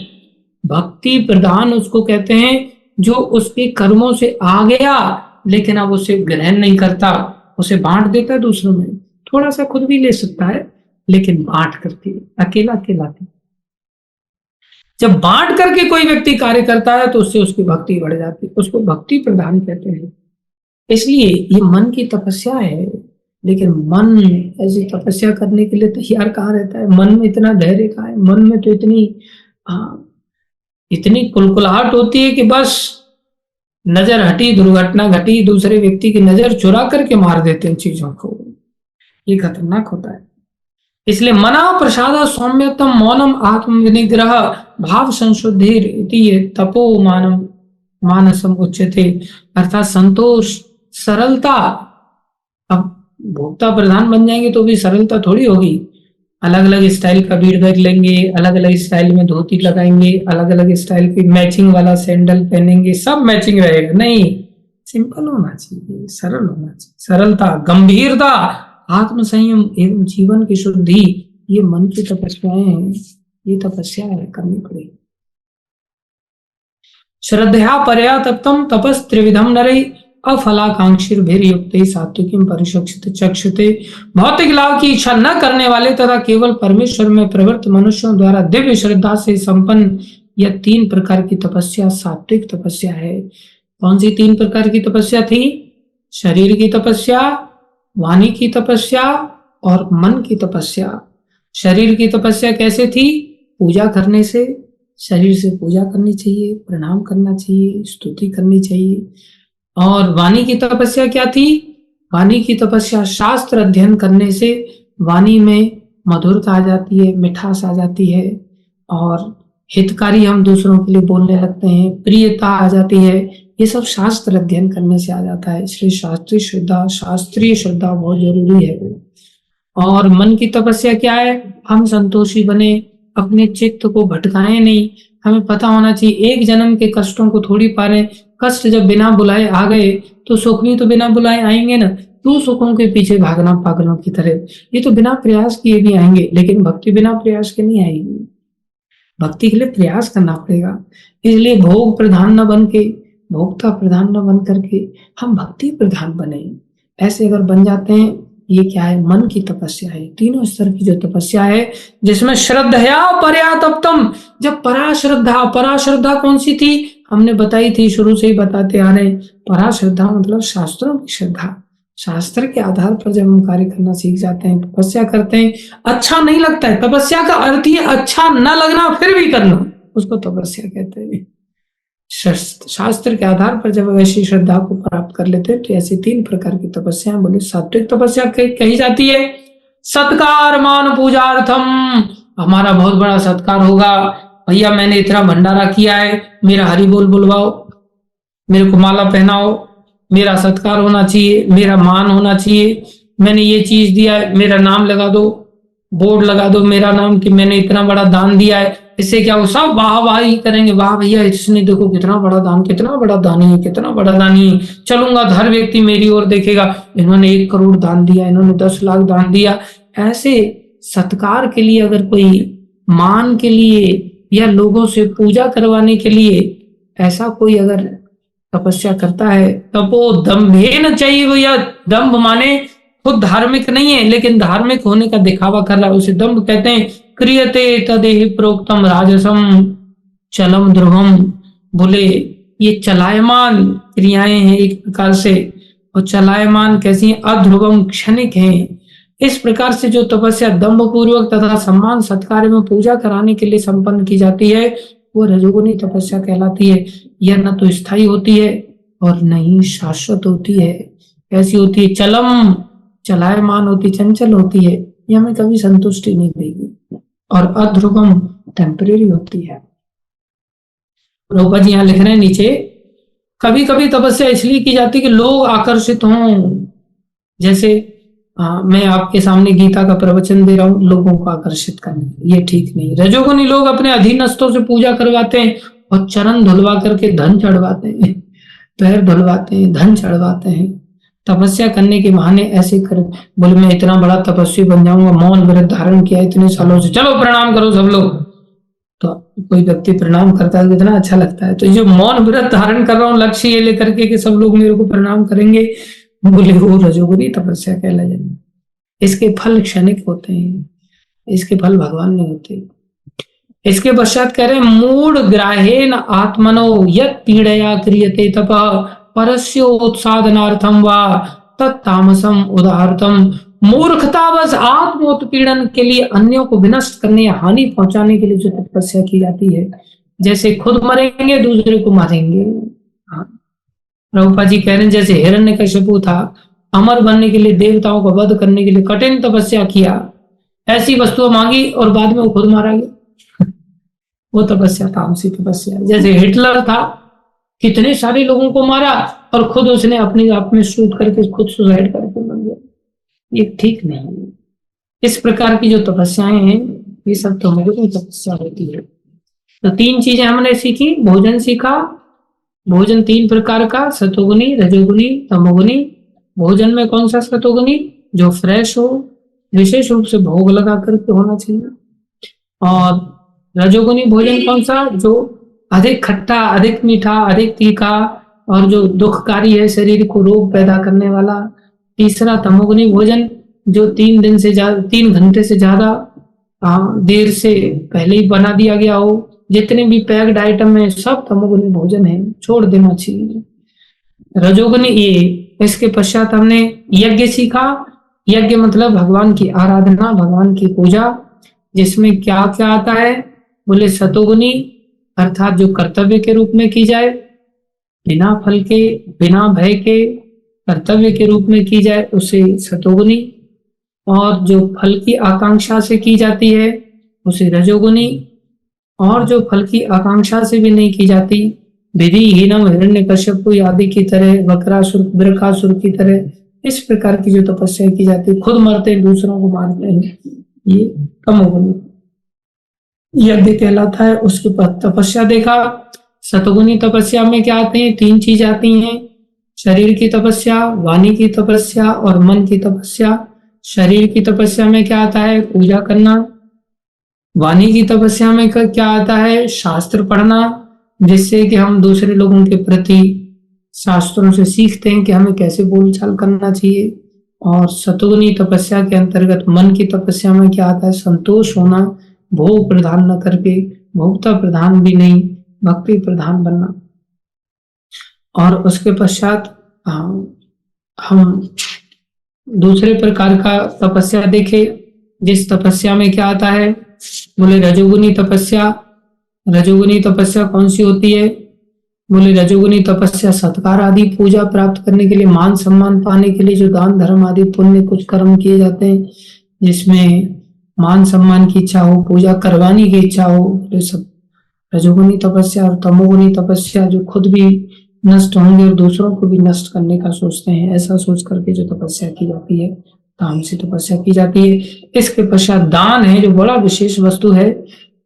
भक्ति प्रधान उसको कहते हैं जो उसके कर्मों से आ गया लेकिन अब उसे ग्रहण नहीं करता, उसे बांट देता है दूसरों में। थोड़ा सा खुद भी ले सकता है, लेकिन बांट करके, अकेला अकेला नहीं। जब बांट करके कोई व्यक्ति कार्य करता है तो उससे उसकी भक्ति बढ़ जाती है, उसको भक्ति प्रधान कहते हैं। इसलिए ये मन की तपस्या है, लेकिन मन ऐसी तपस्या करने के लिए तैयार कहाँ रहता है? मन में इतना धैर्य कहाँ है? मन में तो इतनी कुलकुलाहट होती है कि बस नजर हटी, दुर्घटना घटी, दूसरे व्यक्ति की नजर चुरा करके मार देते हैं चीजों को। ये खतरनाक होता है। इसलिए मना प्रसाद सौम्यतम मौनम आत्म विनिग्रह भाव संशुद्धि तपो मानम मानसम उच्यते, अर्थात संतोष, सरलता। अब भोक्ता प्रधान बन जाएंगे तो भी सरलता थोड़ी होगी। अलग अलग स्टाइल का बीड़ बैग लेंगे, अलग अलग स्टाइल में धोती लगाएंगे, अलग अलग स्टाइल की मैचिंग वाला सैंडल पहनेंगे, सब मैचिंग रहेगा नहीं। सिंपल होना चाहिए, सरल होना चाहिए। सरलता, गंभीरता, आत्म संयम एवं जीवन की शुद्धि, ये मन की तपस्याएं हैं। ये तपस्या है, करनी पड़ेगी। श्रद्धया परया तप्तम तपस त्रिविधम नरे अफलाकांक्षिर्भिर्युक्ते सात्विकीं परिचक्षते चक्षुते। भौतिक लाभ की इच्छा न करने वाले तथा केवल परमेश्वर में प्रवृत्त मनुष्यों द्वारा दिव्य श्रद्धा से संपन्न यह 3 प्रकार की तपस्या सात्विक तपस्या है। कौन सी 3 प्रकार की तपस्या थी? शरीर की तपस्या, वाणी की तपस्या और मन की तपस्या। शरीर की तपस्या कैसे थी? पूजा करने से, शरीर से पूजा करनी चाहिए, प्रणाम करना चाहिए, स्तुति करनी चाहिए। और वाणी की तपस्या क्या थी? वाणी की तपस्या शास्त्र अध्ययन करने से वाणी में मधुरता आ जाती है, मिठास आ जाती है और हितकारी हम दूसरों के लिए बोलने लगते हैं, प्रियता आ जाती है। ये सब शास्त्र अध्ययन करने से आ जाता है। इसलिए शास्त्रीय श्रद्धा बहुत जरूरी है। और मन की तपस्या क्या है? हम संतोषी बने, अपने चित्त को भटकाएं नहीं। हमें पता होना चाहिए एक जन्म के कष्टों को थोड़ी पा रहे। कष्ट जब बिना बुलाए आ गए तो सुख भी तो बिना बुलाए आएंगे ना। तू सुखों के पीछे भागना पागलों की तरह, ये तो बिना प्रयास किए भी आएंगे, लेकिन भक्ति बिना प्रयास के नहीं आएगी। भक्ति के लिए प्रयास करना पड़ेगा। इसलिए भोग प्रधान न बन के, भोक्ता प्रधान न बन करके हम भक्ति प्रधान बने। ऐसे अगर बन जाते हैं, ये क्या है? मन की तपस्या है। तीनों स्तर की जो तपस्या है, जिसमें श्रद्धया परया तप्तम। जब परा श्रद्धा कौन सी थी? हमने बताई थी, शुरू से ही बताते आ रहे। परा श्रद्धा मतलब शास्त्रों की श्रद्धा। शास्त्र के आधार पर जब हम कार्य करना सीख जाते हैं, तपस्या करते हैं, अच्छा नहीं लगता है। तपस्या का अर्थ ही अच्छा न लगना फिर भी करना, उसको तपस्या कहते हैं। शास्त्र के आधार पर जब ऐसी श्रद्धा को प्राप्त कर लेते हैं तो ऐसी 3 प्रकार की तपस्या बोले सात्विक तपस्या कही जाती है। सत्कार मान पूजार्थम, हमारा बहुत बड़ा सत्कार होगा। भैया मैंने इतना भंडारा किया है, मेरा हरि बोल बुलवाओ, मेरे को माला पहनाओ, मेरा सत्कार होना चाहिए, मेरा मान होना चाहिए। मैंने ये चीज दिया है, मेरा नाम लगा दो, बोर्ड लगा दो मेरा नाम कि मैंने इतना बड़ा दान दिया है। इससे क्या हो? सब वाहवाही करेंगे, वाह भैया इसने देखो कितना बड़ा दान, कितना बड़ा दानी है, कितना बड़ा दानी है। चलूंगा तो हर व्यक्ति मेरी ओर देखेगा, इन्होंने 1 करोड़ दान दिया, इन्होंने 10 लाख दान दिया। ऐसे सत्कार के लिए, अगर कोई मान के लिए या लोगों से पूजा करवाने के लिए ऐसा कोई अगर तपस्या करता है, तब वो दम्भेन चाहिए। भैया दम्भ माने खुद धार्मिक नहीं है, लेकिन धार्मिक होने का दिखावा कर रहा है, उसे दम्भ कहते हैं। क्रियते तदेहि प्रोक्तम राजसम चलम ध्रुवम। बोले ये चलायमान क्रियाएं हैं एक प्रकार से, और चलायमान कैसी हैं? अध्रुवम, क्षणिक हैं। इस प्रकार से जो तपस्या दम्भ पूर्वक तथा सम्मान सत्कार में पूजा कराने के लिए संपन्न की जाती है, वो रजोगुनी तपस्या कहलाती है। यह न तो स्थायी होती है और न ही शाश्वत होती है। कैसी होती है? चलम, चलायमान होती, चंचल होती है, ये हमें कभी संतुष्टि नहीं देगी। और अध्रुवम, टेम्परेरी होती है। प्रभुपाद जी यहाँ लिख रहे हैं नीचे, कभी कभी तपस्या इसलिए की जाती है कि लोग आकर्षित हों। जैसे मैं आपके सामने गीता का प्रवचन दे रहा हूं, लोगों को आकर्षित करने, ये ठीक नहीं। रजोगुनी लोग अपने अधीनस्थों से पूजा करवाते हैं और चरण धुलवा करके धन चढ़वाते हैं, पैर धुलवाते हैं, धन चढ़वाते हैं। तपस्या करने के बहाने ऐसे कर, बोले मैं इतना बड़ा तपस्वी बन जाऊंगा, मौन व्रत धारण किया इतने सालों से, चलो प्रणाम करो सब लोग। तो कोई व्यक्ति प्रणाम करता है, कितना अच्छा लगता है। तो जो मौन व्रत धारण कर रहा हूँ लक्ष्य ये लेकर के कि सब लोग मेरे को प्रणाम करेंगे, बोले वो रजोगुनी तपस्या कहला जाएगी। इसके फल क्षणिक होते हैं, इसके फल भगवान नहीं होते। इसके पश्चात कह रहे मूढ़ ग्राहेण आत्मनो यत् पीड़या क्रियते तपः परस्योत्साधनार्थम वा तत्तामसम उदाहरतम। मूर्खतावश आत्मोत्पीड़न के लिए, अन्यों को विनष्ट करने या हानि पहुंचाने के लिए जो तपस्या की जाती है, जैसे खुद मरेंगे दूसरे को मारेंगे। प्रभुपाद जी कह रहे हैं जैसे हिरण्यकशिपु था, अमर बनने के लिए, देवताओं को वध करने के लिए कठिन तपस्या किया, ऐसी वस्तुएं मांगी और बाद में वो खुद मारा गया, वो तपस्या तामसी तपस्या। जैसे हिटलर था, कितने सारे लोगों को मारा और खुद उसने अपने आप में शूट करके खुद सुसाइड करके मर गया, ये ठीक नहीं। इस प्रकार की जो तपस्याएं हैं ये सब तो मुझे तपस्या होती है। तो 3 चीजें हमने सीखी, भोजन सीखा, भोजन 3 प्रकार का, सतोगुनी, रजोगुनी, तमोगुनी। भोजन में कौन सा सतोगुनी, जो फ्रेश हो, विशेष रूप से भोग लगा करके होना चाहिए। और रजोगुनी भोजन कौन सा, जो अधिक खट्टा, अधिक मीठा, अधिक तीखा और जो दुखकारी है, शरीर को रोग पैदा करने वाला। तीसरा तमोगुनी भोजन, जो 3 घंटे से ज्यादा देर से पहले ही बना दिया गया हो, जितने भी पैक्ड आइटम है सब तमोगुनी भोजन है, छोड़ देना चाहिए। रजोगुनी ये, इसके पश्चात हमने यज्ञ सीखा। यज्ञ मतलब भगवान की आराधना, भगवान की पूजा, जिसमें क्या क्या आता है, बोले सतोगुनी अर्थात जो कर्तव्य के रूप में की जाए, बिना फल के, बिना भय के कर्तव्य के रूप में की जाए उसे सतोगुनी। और जो फल की आकांक्षा से की जाती है उसे रजोगुनी। और जो फल की आकांक्षा से भी नहीं की जाती, विधिहीनम हिरण्यकश्यप आदि की तरह, वक्रासुर बृकासुर की तरह, इस प्रकार की जो तपस्या की जाती है, खुद मरते हैं दूसरों को मारते हैं, ये तमोगुनी यज्ञ कहलाता है। उसके बाद तपस्या देखा। सतगुनी तपस्या में क्या आते हैं, 3 चीज आती हैं, शरीर की तपस्या, वाणी की तपस्या और मन की तपस्या। शरीर की तपस्या में क्या आता है, पूजा करना। वाणी की तपस्या में क्या आता है, शास्त्र पढ़ना, जिससे कि हम दूसरे लोगों के प्रति शास्त्रों से सीखते हैं कि हमें कैसे बोलचाल करना चाहिए। और सतुगुनी तपस्या के अंतर्गत मन की तपस्या में क्या आता है, संतोष होना, भोग प्रधान न करके, भोक्ता प्रधान भी नहीं, भक्ति प्रधान बनना। और उसके पश्चात हम दूसरे प्रकार का तपस्या देखे, जिस तपस्या में क्या आता है, बोले रजोगुनी तपस्या। रजोगुनी तपस्या कौन सी होती है, बोले रजोगुनी तपस्या सत्कार आदि पूजा प्राप्त करने के लिए, मान सम्मान पाने के लिए जो दान धर्म आदि पुण्य कुछ कर्म किए जाते हैं, जिसमें मान सम्मान की इच्छा हो, पूजा करवाने की इच्छा हो, तो सब रजोगुनी तपस्या। और तमोगुनी तपस्या जो खुद भी नष्ट होंगे और दूसरों को भी नष्ट करने का सोचते हैं, ऐसा सोच करके जो तपस्या की जाती है, तामसी तपस्या की जाती है। इसके पश्चात दान है, जो बड़ा विशेष वस्तु है।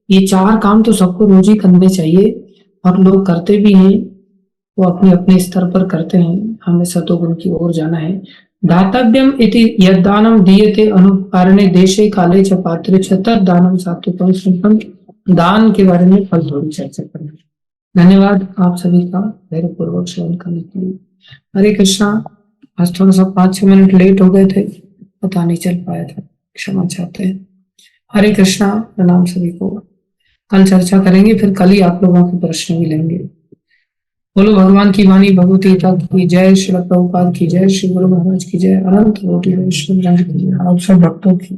ये 4 काम तो सबको रोज ही करने चाहिए और लोग करते भी हैं, वो अपने अपने स्तर पर करते हैं। हमें सतोगुण की ओर जाना है। दातव्यम इति यद्दानम दीयते अनुपकारणे देशे काले च पात्रे च तद्दानम सात्विकम शुद्धम। दान के बारे में कल थोड़ी चर्चा करेंगे। धन्यवाद आप सभी का धैर्यपूर्वक श्रवण करने के लिए। हरे कृष्णा। आज थोड़ा सा 5-6 मिनट लेट हो गए थे, पता नहीं चल पाया था, क्षमा चाहते हैं। हरे कृष्णा। प्रणाम सभी को। कल चर्चा करेंगे, फिर कल ही आप लोगों के प्रश्न भी लेंगे। बोलो भगवान की वाणी भगवत गीता की जय, श्री प्रभुपाद की जय, श्री गुरु महाराज की जय, अनंत कोटि वैष्णव जन की जय, आप सब भक्तों की।